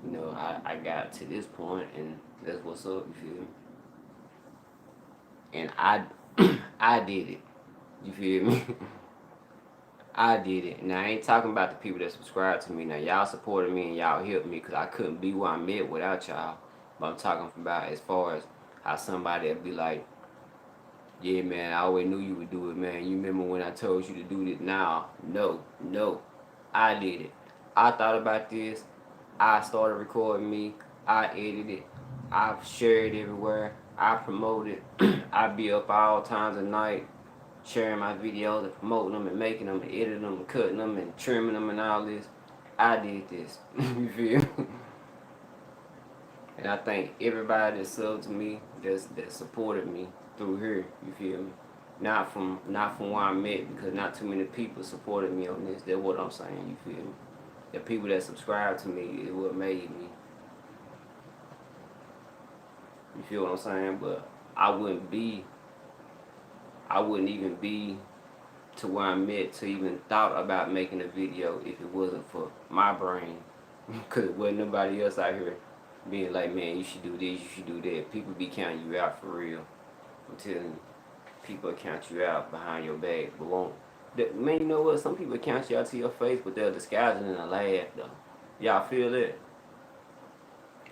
I got to this point, and that's what's up, you feel me? And I did it, you feel me? I did it. Now, I ain't talking about the people that subscribe to me. Now, y'all supported me and y'all helped me because I couldn't be where I'm at without y'all. But I'm talking about as far as how somebody would be like, yeah, man, I always knew you would do it, man. You remember when I told you to do this? Now, no. I did it. I thought about this. I started recording me. I edited it. I've shared it everywhere. I promoted. I be up all times of night sharing my videos and promoting them and making them and editing them and cutting them and trimming them and all this. I did this. You feel me? And I thank everybody that subbed to me, that supported me through here. You feel me? Not from where I'm at, because not too many people supported me on this. That's what I'm saying. You feel me? The people that subscribed to me is what made me. You feel what I'm saying? But I wouldn't even be to where I'm at to even thought about making a video if it wasn't for my brain. Because it wasn't nobody else out here being like, man, you should do this, you should do that. People be counting you out for real. I'm telling you, people count you out behind your back, but won't. Man, you know what? Some people count you out to your face, but they'll disguise it in a laugh, though. Y'all feel that?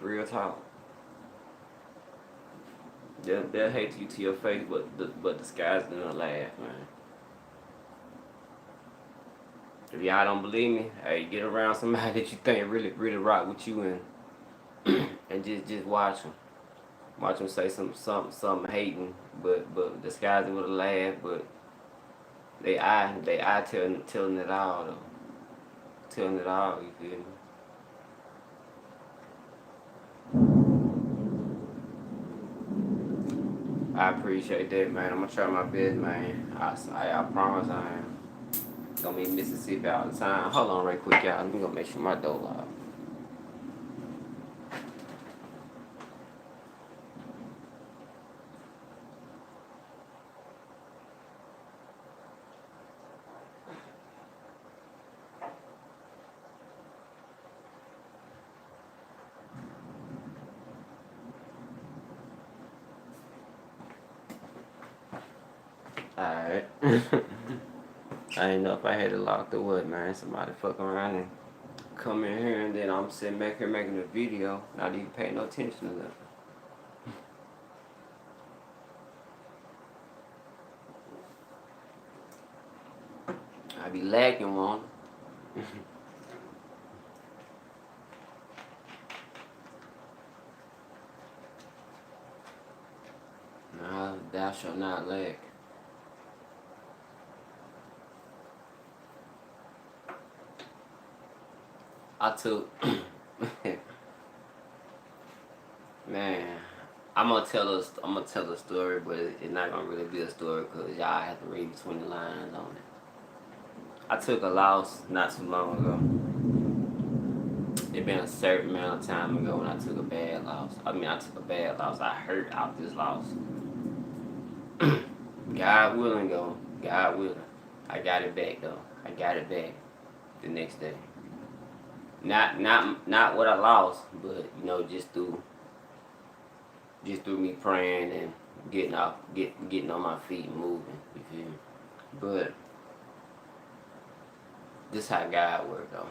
Real talk. They'll hate you to your face, but disguise it in a laugh, man. If y'all don't believe me, hey, get around somebody that you think really rock with you and just watch them. Watch them say something hating, but disguise it with a laugh. But they eye telling it all though, telling it all. You feel me? I appreciate that, man. I'm gonna try my best, man. I promise I am. Gonna be in Mississippi all the time. Hold on right quick, y'all. Let me go make sure my door locked. Alright. I didn't know if I had it locked or what, man. Somebody fuck around and come in here and then I'm sitting back here making a video, not even paying no attention to that. I be lacking one. Nah, thou shalt not lack. I took man, I'm gonna tell a story, but it's not gonna really be a story because y'all have to read between the lines on it. I took a loss not too long ago. It been a certain amount of time ago when I took a bad loss. I mean, I took a bad loss. I hurt out this loss. God willing, though. God willing. I got it back though. I got it back the next day. Not what I lost, but you know, just through me praying and getting on my feet and moving. You feel me? But this how God work though.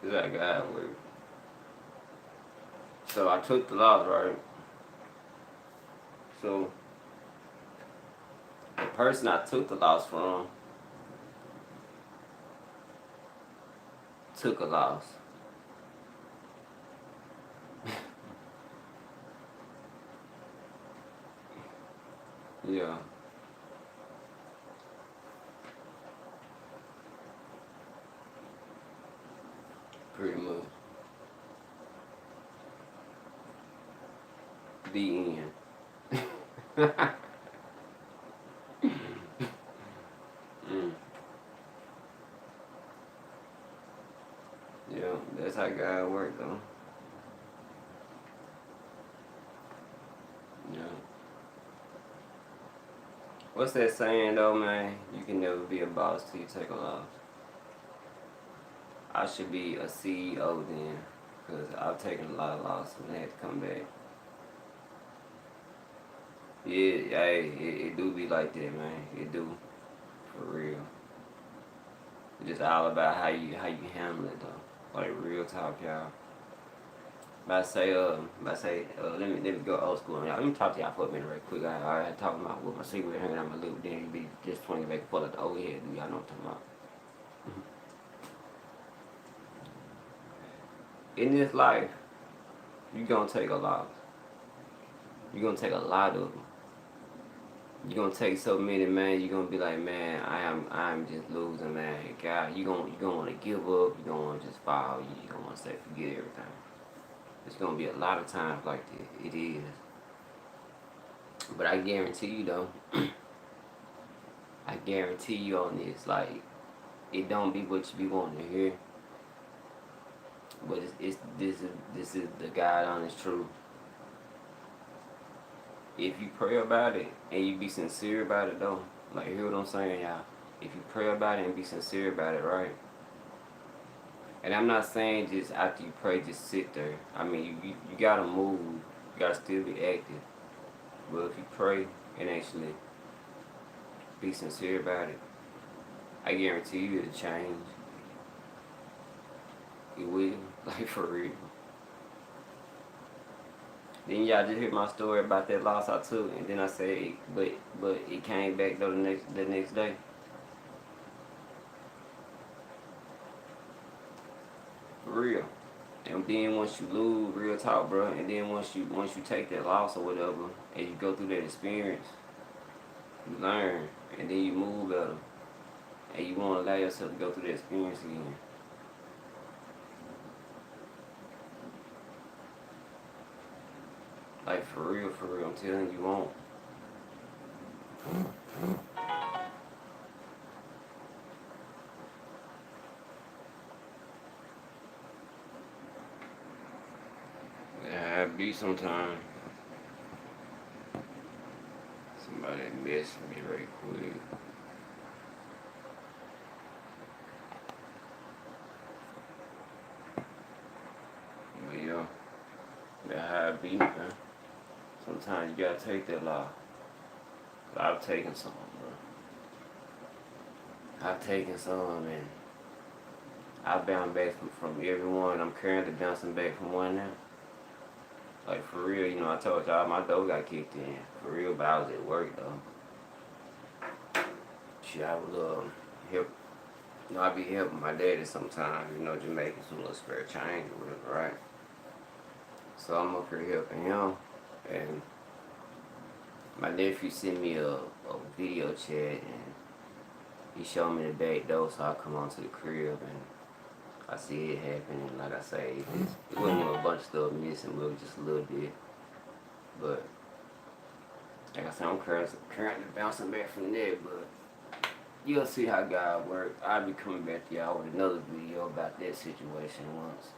This how God work. So I took the loss, right? So the person I took the loss from took a loss. Yeah. Pretty much. The end. Mm. Yeah, that's how God works though. Yeah. What's that saying though, man? You can never be a boss till you take a loss. I should be a CEO then, because I've taken a lot of losses and had to come back. Yeah, hey, it do be like that, man. It do, for real. It's just all about how you handle it though. Like real talk, y'all. Let me go old school. Y'all. Let me talk to y'all for a minute, right quick. I had talking about with my cigarette hanging out my lip, then you be just swinging back and forth like the old head. Do y'all know what I'm talking about? In this life, you gonna take a loss. You gonna take a lot of them. You gonna take so many, man. You gonna be like, man, I'm just losing, man. God, you gonna want to give up. You gonna want to just fall. You gonna want to say forget everything. It's gonna be a lot of times like that. It is. But I guarantee you though, I guarantee you on this, like, it don't be what you be wanting to hear. But this is the God honest truth. If you pray about it and you be sincere about it though, like hear what I'm saying, y'all. If you pray about it and be sincere about it, right? And I'm not saying just after you pray, just sit there. I mean, you gotta move. You gotta still be active. But if you pray and actually be sincere about it, I guarantee you it'll change. It will, like for real. Then y'all just hear my story about that loss I took, and then I said, but it came back though the next day. For real. And then once you lose, real talk, bro, and then once you take that loss or whatever, and you go through that experience, you learn, and then you move better, and you won't allow yourself to go through that experience again. Like for real, I'm telling you, won't. Yeah, it be sometime. Somebody messed me right quick. But yeah, that how it be, man. Sometimes you gotta take that loss. I've taken some, bro. I've taken some, and I bounced back from every one. I'm currently bouncing back from one now. Like, for real, you know, I told y'all my door got kicked in. For real, but I was at work, though. Shit, I would help. You know, I be helping my daddy sometimes, you know, just making some little spare change or whatever, right? So I'm up here helping him, and my nephew sent me a video chat, and he showed me the back door, so I come onto the crib, and I see it happen, and like I say, it wasn't even a bunch of stuff missing, but it was just a little bit. But like I said, I'm currently bouncing back from that, but you'll see how God works. I'll be coming back to y'all with another video about that situation once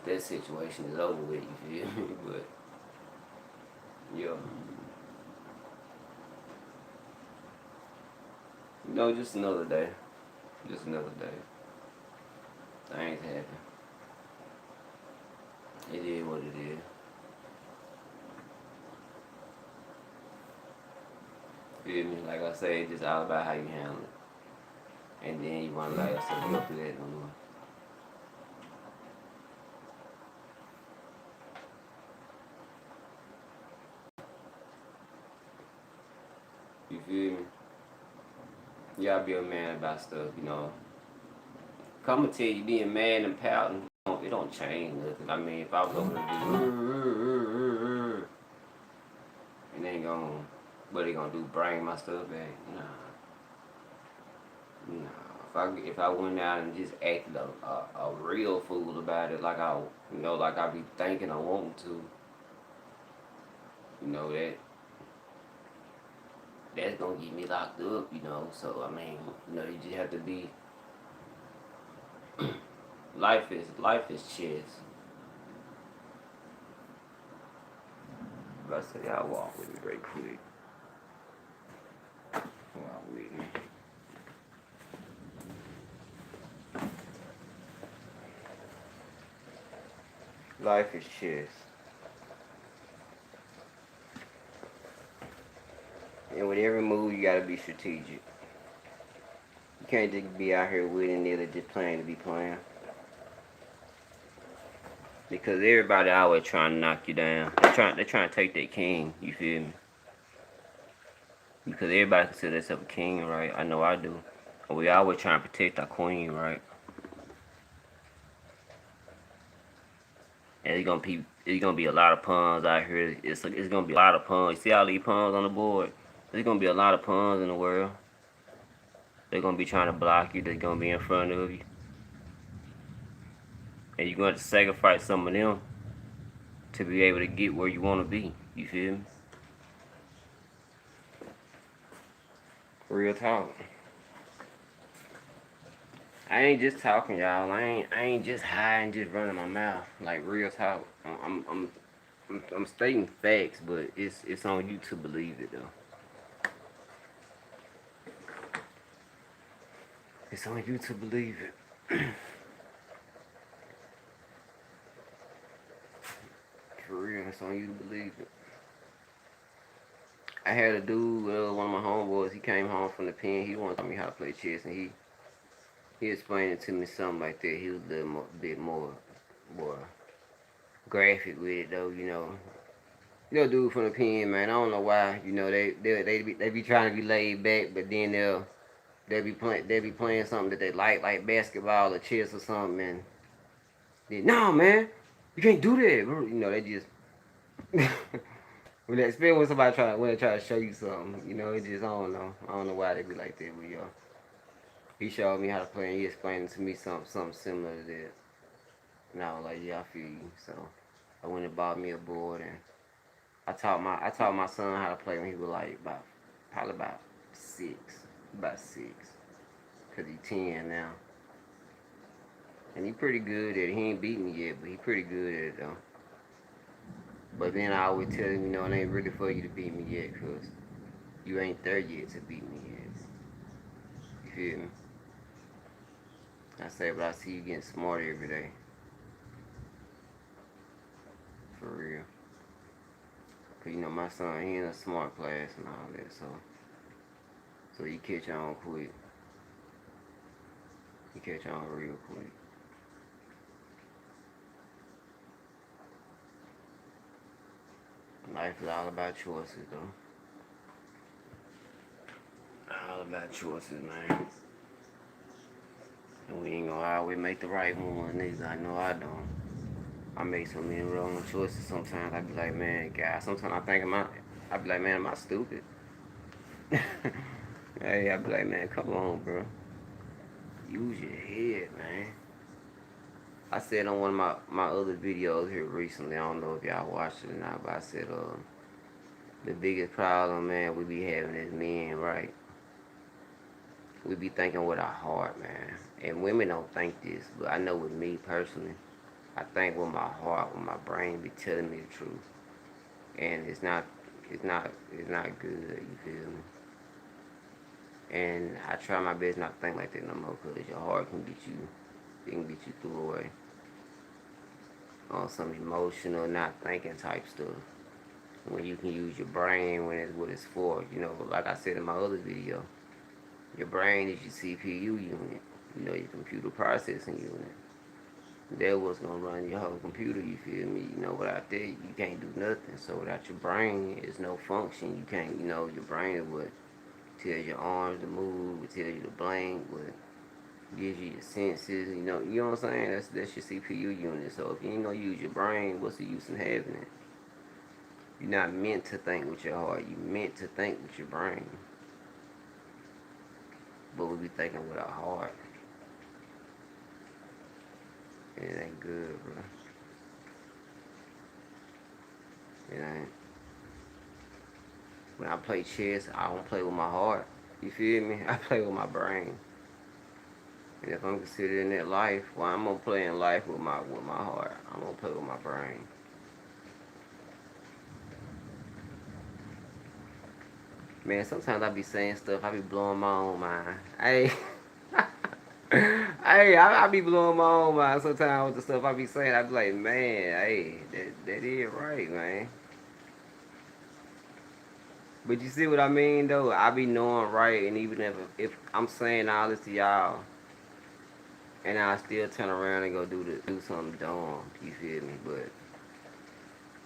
that situation is over with, you feel me? But yeah. You know, just another day. Just another day. Things happen. It is what it is. Feel me? Like I say, it's just all about how you handle it. And then you want to let yourself go through that no more. You feel me? You gotta be a man about stuff, you know. Come and tell you, being mad and pouting, it don't change nothing. I mean, if I was over there, it ain't gonna, what they gonna do, bring my stuff back? Nah. If I went out and just acted a real fool about it, like like I be thinking I want to, you know, that's gonna get me locked up, you know. So I mean, you know, you just have to be. life is chess. But I say y'all walk with me very quick. Walk with me. Life is chess. And with every move, you gotta be strategic. You can't just be out here willy-nilly just playing to be playing. Because everybody always trying to knock you down. They're trying to take that king, you feel me? Because everybody consider themselves a king, right? I know I do. And we always trying to protect our queen, right? And it's gonna be a lot of pawns out here. It's gonna be a lot of pawns. You see all these pawns on the board? There's gonna be a lot of pawns in the world. They're gonna be trying to block you. They're gonna be in front of you. And you're going to sacrifice some of them to be able to get where you want to be. You feel me? Real talk. I ain't just talking, y'all. I ain't just high and just running my mouth. Like, real talk. I'm stating facts, but it's on you to believe it though. It's on you to believe it. For real, it's on you to believe it. I had a dude, one of my homeboys. He came home from the pen. He wanted to tell me how to play chess, and he explained to me something like that. He was a little bit more graphic with it though, you know. You know, dude from the pen, man. I don't know why. You know, they be trying to be laid back, but then they be playing something that they like basketball or chess or something, and then no, man, you can't do that. Bro. You know, they just especially when somebody when they try to show you something, you know, it just I don't know why they be like that. But yo, he showed me how to play, and he explained to me something similar to that, and I was like, yeah, I feel you. So I went and bought me a board, and I taught my son how to play when he was like probably about six, cause he 10 now, and he pretty good at it. He ain't beat me yet, but he pretty good at it though. But then I always tell him, you know, it ain't really for you to beat me yet, cause you ain't there yet to beat me yet. You feel me? I say, but I see you getting smarter every day. For real. Cause you know my son, he in a smart class and all that, so he catch on quick. He catch on real quick. Life is all about choices, though. All about choices, man. And we ain't gonna always make the right one, nigga. I know I don't. I make so many wrong choices sometimes. I be like, man, God. Sometimes I be like, man, am I stupid? Hey, I be like, man, come on, bro. Use your head, man. I said on one of my other videos here recently, I don't know if y'all watched it or not, but I said, the biggest problem, man, we be having as men, right? We be thinking with our heart, man. And women don't think this, but I know with me personally, I think with my heart, with my brain be telling me the truth. And it's not good, you feel me? And I try my best not to think like that no more, because your heart can get you, it can get you through away on some emotional, not thinking type stuff. When you can use your brain when it's what it's for. You know, like I said in my other video, your brain is your CPU unit. You know, your computer processing unit. That was gonna run your whole computer, you feel me? You know, without that, you can't do nothing. So without your brain, there's no function. You can't, you know, your brain is what tells your arms to move, it tells you to blink, what gives you your senses, you know what I'm saying? That's your CPU unit. So if you ain't gonna use your brain, what's the use in having it? You're not meant to think with your heart. You're meant to think with your brain. But we be thinking with our heart. And it ain't good, bro. It ain't. When I play chess, I don't play with my heart. You feel me? I play with my brain. And if I'm considering that life, well, I'm gonna play in life with my heart. I'm gonna play with my brain. Man, sometimes I be saying stuff, I be blowing my own mind. Hey, hey, I be blowing my own mind sometimes with the stuff I be saying. I be like, man, hey, that is right, man. But you see what I mean, though? I be knowing right, and even if I'm saying all this to y'all, and I still turn around and go do something dumb, you feel me? But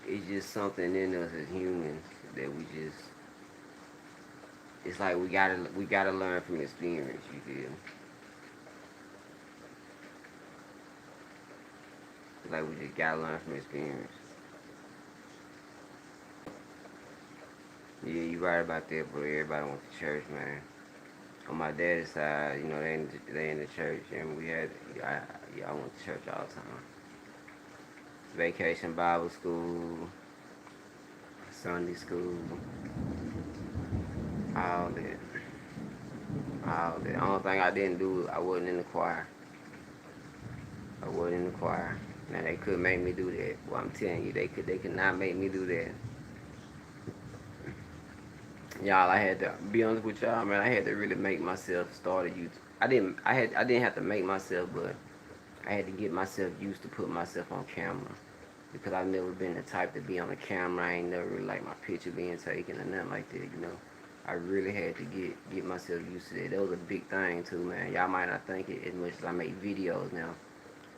it's just something in us as humans that we just. It's like we gotta learn from experience. You feel me? It's like we just gotta learn from experience. Yeah, you right about that, bro. Everybody went to church, man. On my daddy's side, you know, they in the church, and I went to church all the time. Vacation Bible school, Sunday school, all that, all that. The only thing I didn't do, I wasn't in the choir. I wasn't in the choir. Now they could make me do that. Well, I'm telling you, they could not make me do that. Y'all, I had to be honest with y'all, man. I had to really make myself start a YouTube. I didn't have to make myself, but I had to get myself used to put myself on camera because I've never been the type to be on the camera. I ain't never really like my picture being taken or nothing like that, you know. I really had to get myself used to that. That was a big thing too, man. Y'all might not think it as much as I make videos now.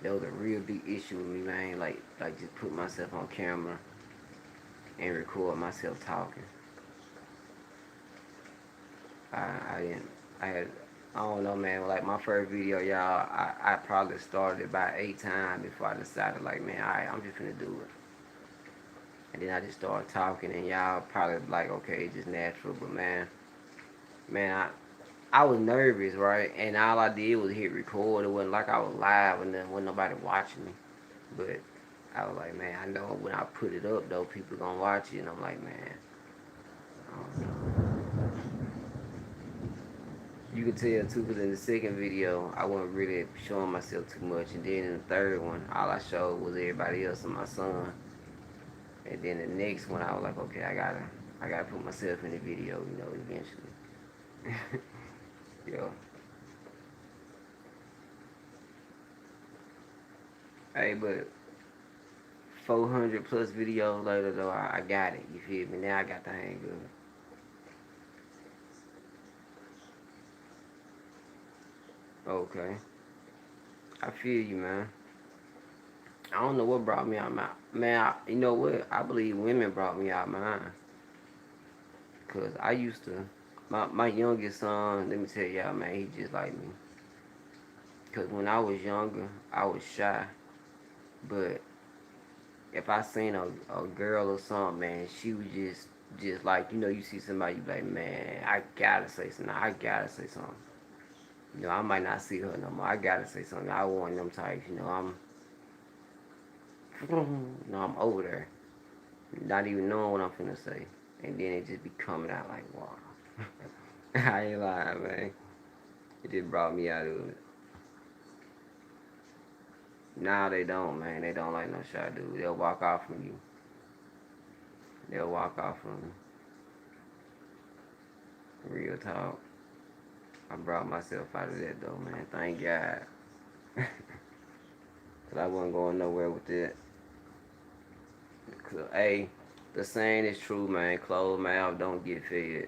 That was a real big issue with me, man. Like just put myself on camera and record myself talking. I didn't. I had. I don't know, man. Like my first video, y'all, I probably started about 8 times before I decided, like, man, alright, I'm just gonna do it. And then I just started talking, and y'all probably like, okay, it's just natural. But man, I was nervous, right? And all I did was hit record. It wasn't like I was live and there wasn't nobody watching me. But I was like, man, I know when I put it up, though, people gonna watch it. And I'm like, man, I don't know. You could tell too, because in the second video, I wasn't really showing myself too much. And then in the third one, all I showed was everybody else and my son. And then the next one, I was like, okay, I gotta put myself in the video, you know, eventually. Yo. Hey, but 400 plus videos later, though, I got it. You feel me? Now I got the hang of it. Okay. I feel you, man. I don't know what brought me out my man. You know what? I believe women brought me out mine. Cause I used to, my youngest son. Let me tell y'all, man, he just like me. Cause when I was younger, I was shy. But if I seen a girl or something, man, she was just like, you see somebody, you be like, man, I gotta say something. I gotta say something. I might not see her no more. I gotta say something. I want them types. I'm over there, not even knowing what I'm finna say, and then it just be coming out like, wow. I ain't lying, man. It just brought me out of it. Now they don't, man. They don't like no shy dude. They'll walk off from you. They'll walk off from you. Real talk. I brought myself out of that though, man. Thank God. Cause I wasn't going nowhere with it. Cause, hey, the saying is true, man. Closed mouth don't get fed.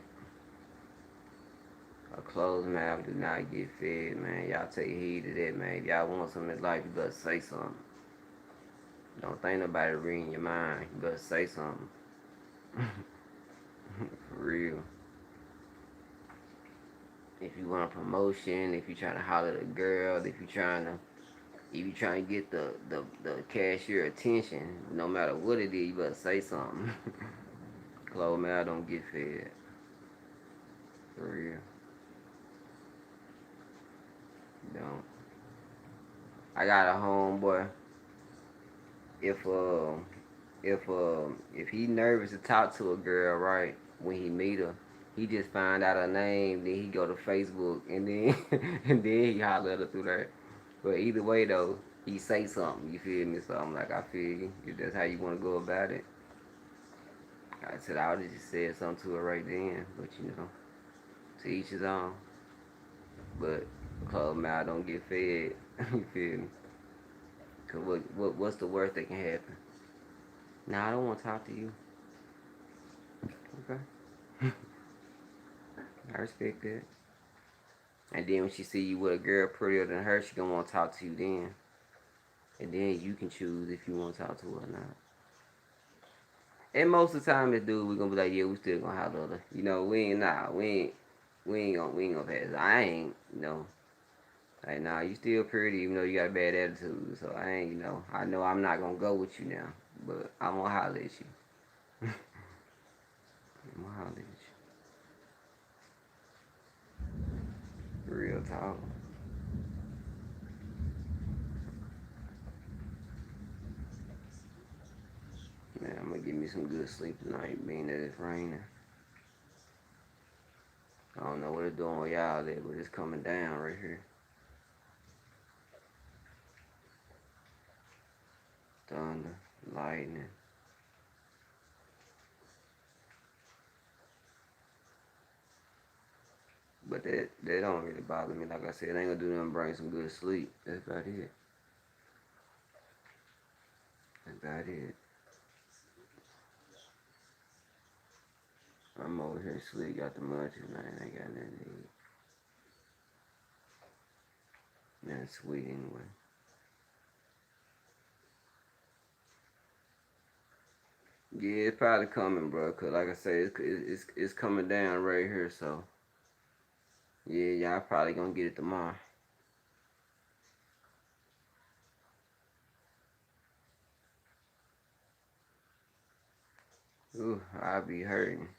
A closed mouth do not get fed, man. Y'all take heed to that, man. If y'all want something in life, you better say something. Don't think nobody reading your mind. You better say something. For real. If you want a promotion, if you trying to holler at a girl, if you trying to get the cashier attention, no matter what it is, you better say something. Closed mouth don't get fed. For real. Don't. I got a homeboy. If if he nervous to talk to a girl, right, when he meet her, he just find out her name, then he go to Facebook, and then and then he holler at her through there. But either way though, he say something. You feel me? So I'm like, I feel you. If that's how you want to go about it. I said I would have just said something to her right then, but to each his own. But closed mouth don't get fed. You feel me? Cause what's the worst that can happen? Nah, I don't want to talk to you. Okay. I respect that. And then when she see you with a girl prettier than her, she gonna want to talk to you then. And then you can choose if you want to talk to her or not. And most of the time, this dude, we gonna be like, yeah, we still gonna holler at her. We ain't gonna pass. I ain't, like, nah, you still pretty, even though you got a bad attitude. So I ain't, I know I'm not gonna go with you now, but I'm gonna holler at you. I'm gonna holler at you. Real talk. Man, I'm gonna give me some good sleep tonight, being that it's raining. I don't know what it's doing with y'all there, but it's coming down right here. Thunder, lightning. But that don't really bother me. Like I said, it ain't gonna do nothing but bring some good sleep. That's about it. That's about it. I'm over here sleep, got the munchies, man. I ain't got nothing to eat. Nothing sweet anyway. Yeah, it's probably coming, bro. Cause like I said, it's coming down right here. So yeah, y'all probably gonna get it tomorrow. Ooh, I'll be hurting.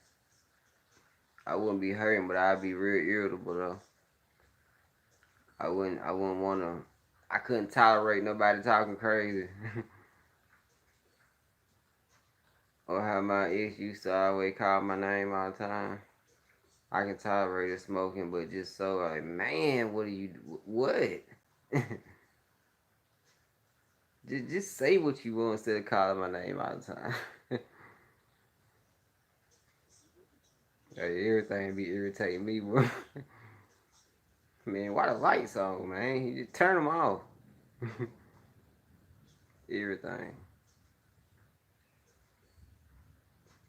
I wouldn't be hurting, but I'd be real irritable though. I wouldn't wanna. I couldn't tolerate nobody talking crazy. Or how my ex used to always call my name all the time. I can tolerate it smoking, but just so like, man, what are you? What? just say what you want instead of calling my name all the time. Like, everything be irritating me, bro. Man, why the lights on, man? You just turn them off. Everything.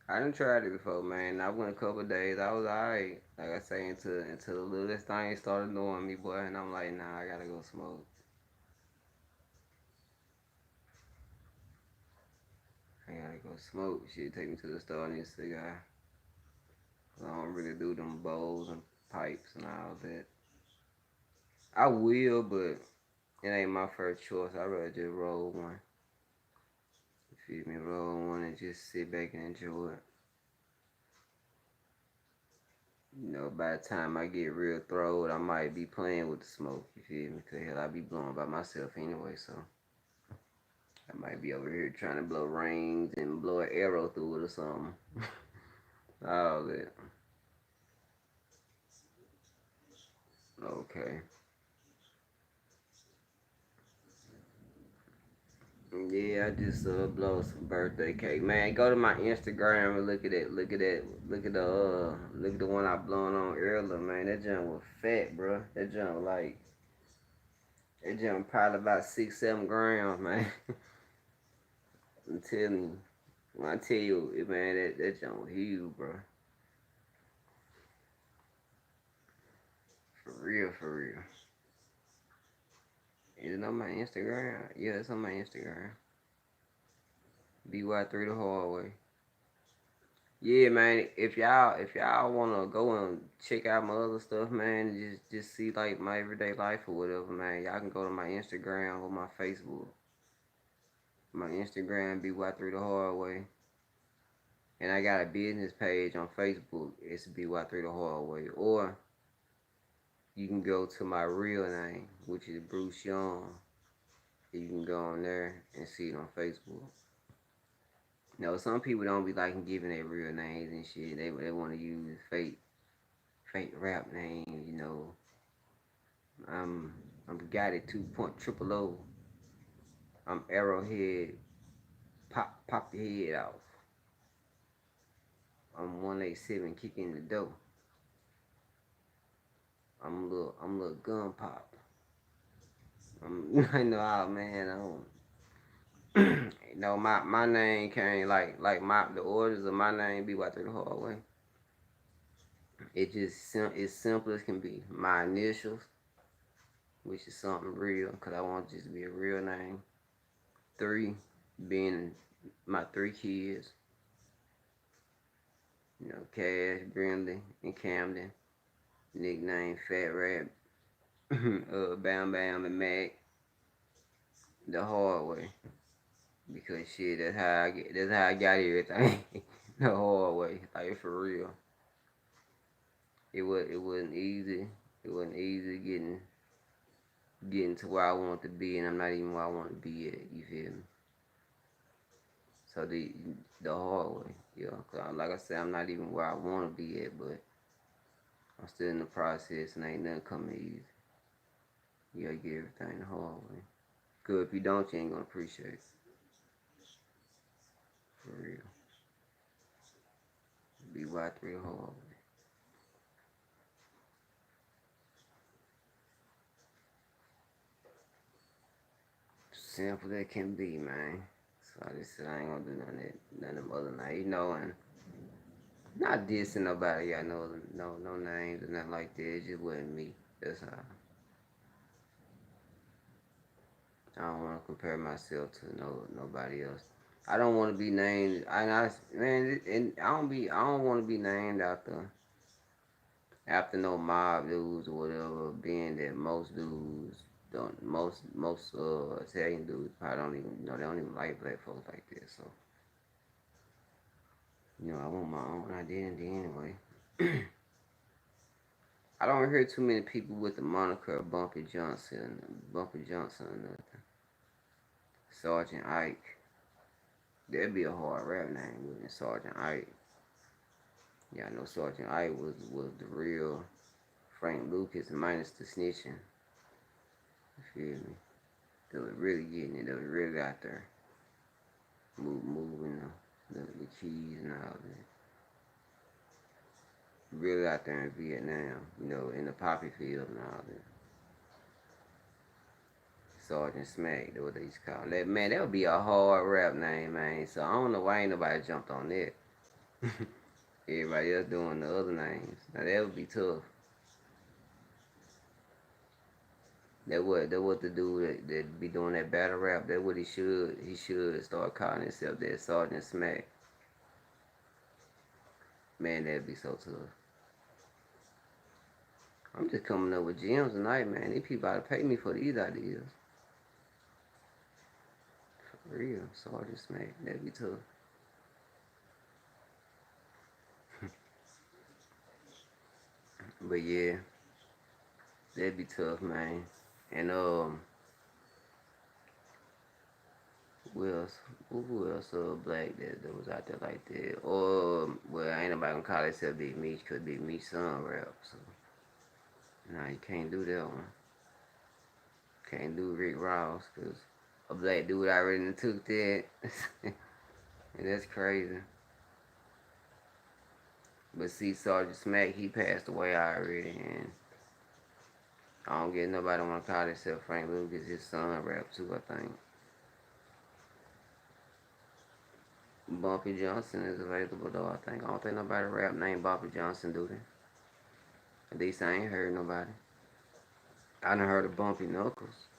I done tried it before, man. I went a couple of days. I was alright. Like I say, until the littlest thing started annoying me, boy. And I'm like, nah, I gotta go smoke. I gotta go smoke. Shit, take me to the store and get a cigar. I don't really do them bowls and pipes and all that. I will, but it ain't my first choice. I'd rather just roll one. You feel me? Roll one and just sit back and enjoy it. You know, by the time I get real throwed, I might be playing with the smoke. You feel me? Cause hell, I be blowing by myself anyway, so I might be over here trying to blow rings and blow an arrow through it or something. All that. Okay. Yeah, I just blow some birthday cake. Man, go to my Instagram and look at it. Look at that. Look at the one I blown on earlier, man. That junk was fat, bro. That junk probably about 6, 7 grams, man. I'm telling you. When I tell you, man, that junk was huge, bro. For real, for real. Is it on my Instagram? Yeah, it's on my Instagram. BY3 the hard way. Yeah, man. If y'all wanna go and check out my other stuff, man, just see like my everyday life or whatever, man. Y'all can go to my Instagram or my Facebook. My Instagram BY3 the hard way, and I got a business page on Facebook. It's BY3 the hard way, or you can go to my real name, which is Bruce Young. You can go on there and see it on Facebook. No, some people don't be liking giving their real names and shit. They want to use fake rap names. I'm I'm got it 2 point triple O. I'm Arrowhead. Pop your head off. I'm 187 kicking the door. I'm little gun pop. I know how man. I don't. My name came like my the orders of my name be right through the hallway. It's simple as can be. My initials, which is something real, cause I want it just to be a real name. 3 being my 3 kids. Cash, Brindley, and Camden. Nickname Fat Rat, Bam Bam and Mac. The hard way, because shit, that's how I got everything. The hard way, like for real. It wasn't easy. It wasn't easy getting to where I want to be, and I'm not even where I want to be at. You feel me? So the hard way, yeah. Cause like I said, I'm not even where I want to be at, but I'm still in the process, and ain't nothing coming easy. You gotta get everything the hard way. Cause if you don't, you ain't gonna appreciate it. For real. BY3 hard way. Simple that can be, man. So I just said I ain't gonna do none of them other night, and not dissing nobody. I know no names or nothing like that. It just wasn't me. That's how. I don't want to compare myself to nobody else. I don't want to be named. Man, and I don't want to be named after no mob dudes or whatever. Being that most dudes don't, most Italian dudes probably don't even they don't even like black folks like that. So I want my own identity anyway. I don't hear too many people with the moniker Bumpy Johnson, or nothing. Sergeant Ike. That'd be a hard rap name, wouldn't it? Sergeant Ike. Yeah, I know Sergeant Ike was the real Frank Lucas minus the snitching. You feel me? They was really getting it. They was really out there, moving the keys and all that. Really out there in Vietnam, in the poppy field and all that. Sergeant Smack, that's what they used to call that. Man, that would be a hard rap name, man. So I don't know why ain't nobody jumped on that. Everybody else doing the other names. Now that would be tough. That what the dude that be doing that battle rap. That what he should start calling himself that Sergeant Smack. Man, that'd be so tough. I'm just coming up with gems tonight, man. These people ought to pay me for these ideas. For real, Sergeant Smack. That'd be tough. But yeah, that'd be tough, man. And who else? Who else? Black that was out there like that. Or well, ain't nobody gonna call itself Big Meech because Big Meech son rap. So nah, you can't do that one. Can't do Rick Ross because a black dude already took that. And that's crazy. But see, Sergeant Smack, he passed away already, and I don't get nobody want to call himself Frank Lucas. His son rap too, I think. Bumpy Johnson is available though, I think. I don't think nobody rap named Bumpy Johnson, do they? At least I ain't heard nobody. I done heard of Bumpy Knuckles.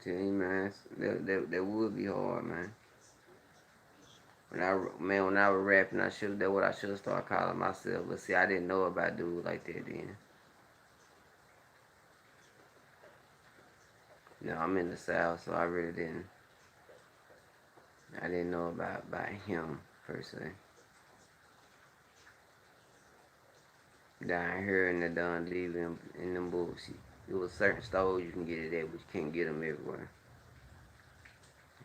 Tell you, man, that would be hard, man. When I was rapping, that what I should start calling myself. But see, I didn't know about dudes like that then. You know, I'm in the South, so I really didn't. I didn't know about him per se. Down here in the Don leaving in them books, it was certain stores you can get it at, but you can't get them everywhere.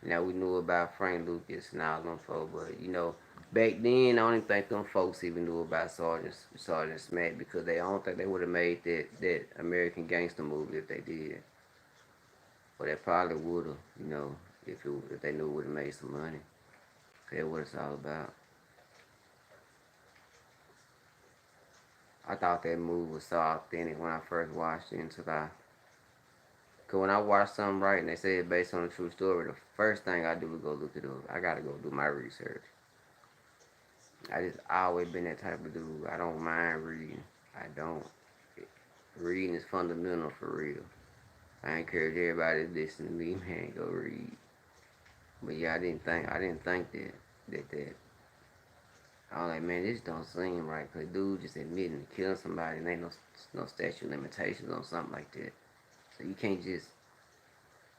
Now we knew about Frank Lucas and all them folks, but you know, back then I don't even think them folks even knew about Sergeant Smack because I don't think they would have made that American Gangster movie if they did. But they probably would have, you know, if they knew it would have made some money. That's what it's all about. I thought that movie was so authentic when I first watched it until cause when I watch something right and they say it's based on a true story, the first thing I do is go look it up. I gotta go do my research. I just always been that type of dude. I don't mind reading. I don't. Reading is fundamental for real. I encourage everybody to listen to me, man, go read. But yeah, I didn't think that. I was like, man, this don't seem right. Cause dude just admitting to killing somebody and ain't no statute of limitations on something like that. So you can't just,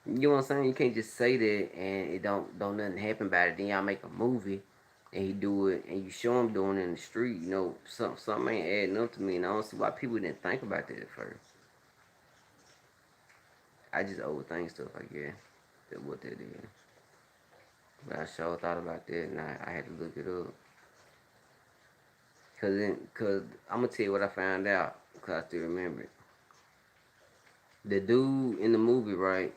you know what I'm saying? You can't just say that and it don't nothing happen about it. Then y'all make a movie and he do it and you show him doing it in the street. You know, something ain't adding up to me, and I don't see why people didn't think about that at first. I just overthink stuff, I guess. That's what that is. But I sure thought about that and I had to look it up. Cause I'm gonna tell you what I found out. Cause I still remember it. The dude in the movie, right?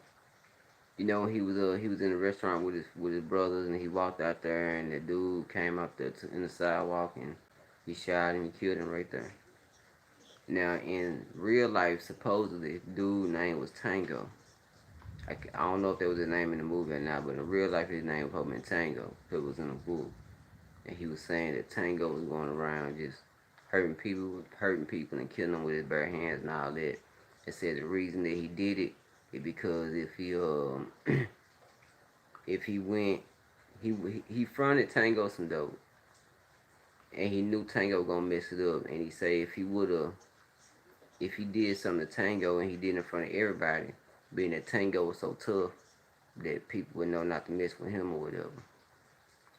You know, he was in a restaurant with his brothers, and he walked out there, and the dude came out there in the sidewalk, and he shot him, he killed him right there. Now, in real life, supposedly, dude's name was Tango. I don't know if that was his name in the movie or not, but in real life, his name was probably Tango. It was in a book, and he was saying that Tango was going around just hurting people, and killing them with his bare hands and all that. It said the reason that he did it is because if he went, he fronted Tango some dope, and he knew Tango gonna mess it up, and he say if he did something to Tango and he did it in front of everybody, being that Tango was so tough that people would know not to mess with him or whatever.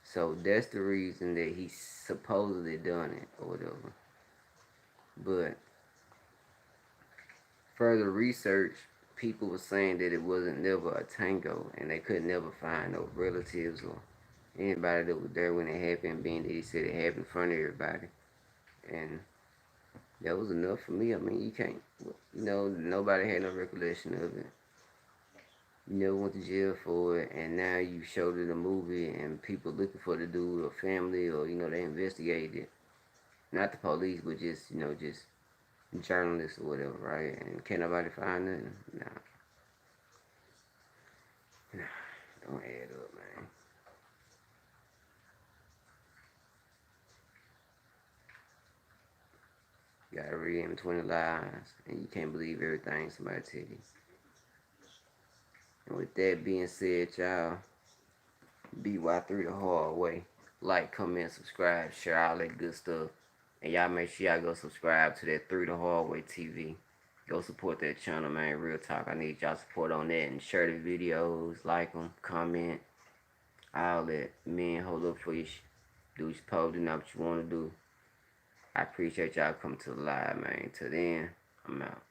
So that's the reason that he supposedly done it or whatever. But further research, people were saying that it wasn't never a Tango, and they could never find no relatives or anybody that was there when it happened, being that he said it happened in front of everybody. And that was enough for me. I mean, you can't, nobody had no recollection of it. You never went to jail for it, and now you showed it a movie, and people looking for the dude or family, or they investigated it. Not the police, but just journalists or whatever, right? And can't nobody find nothing. Nah. Don't add up, man. You gotta read in 20 lines, and you can't believe everything somebody tell you. And with that being said, y'all, BY3 the hard way. Like, comment, subscribe, share all that good stuff. And y'all make sure y'all go subscribe to that 3 the Hard Way TV. Go support that channel, man. Real talk. I need y'all support on that. And share the videos, like them, comment, all that. Man, hold up for you. Do what you're supposed to, not what you want to do. I appreciate y'all coming to the live, man. Till then, I'm out.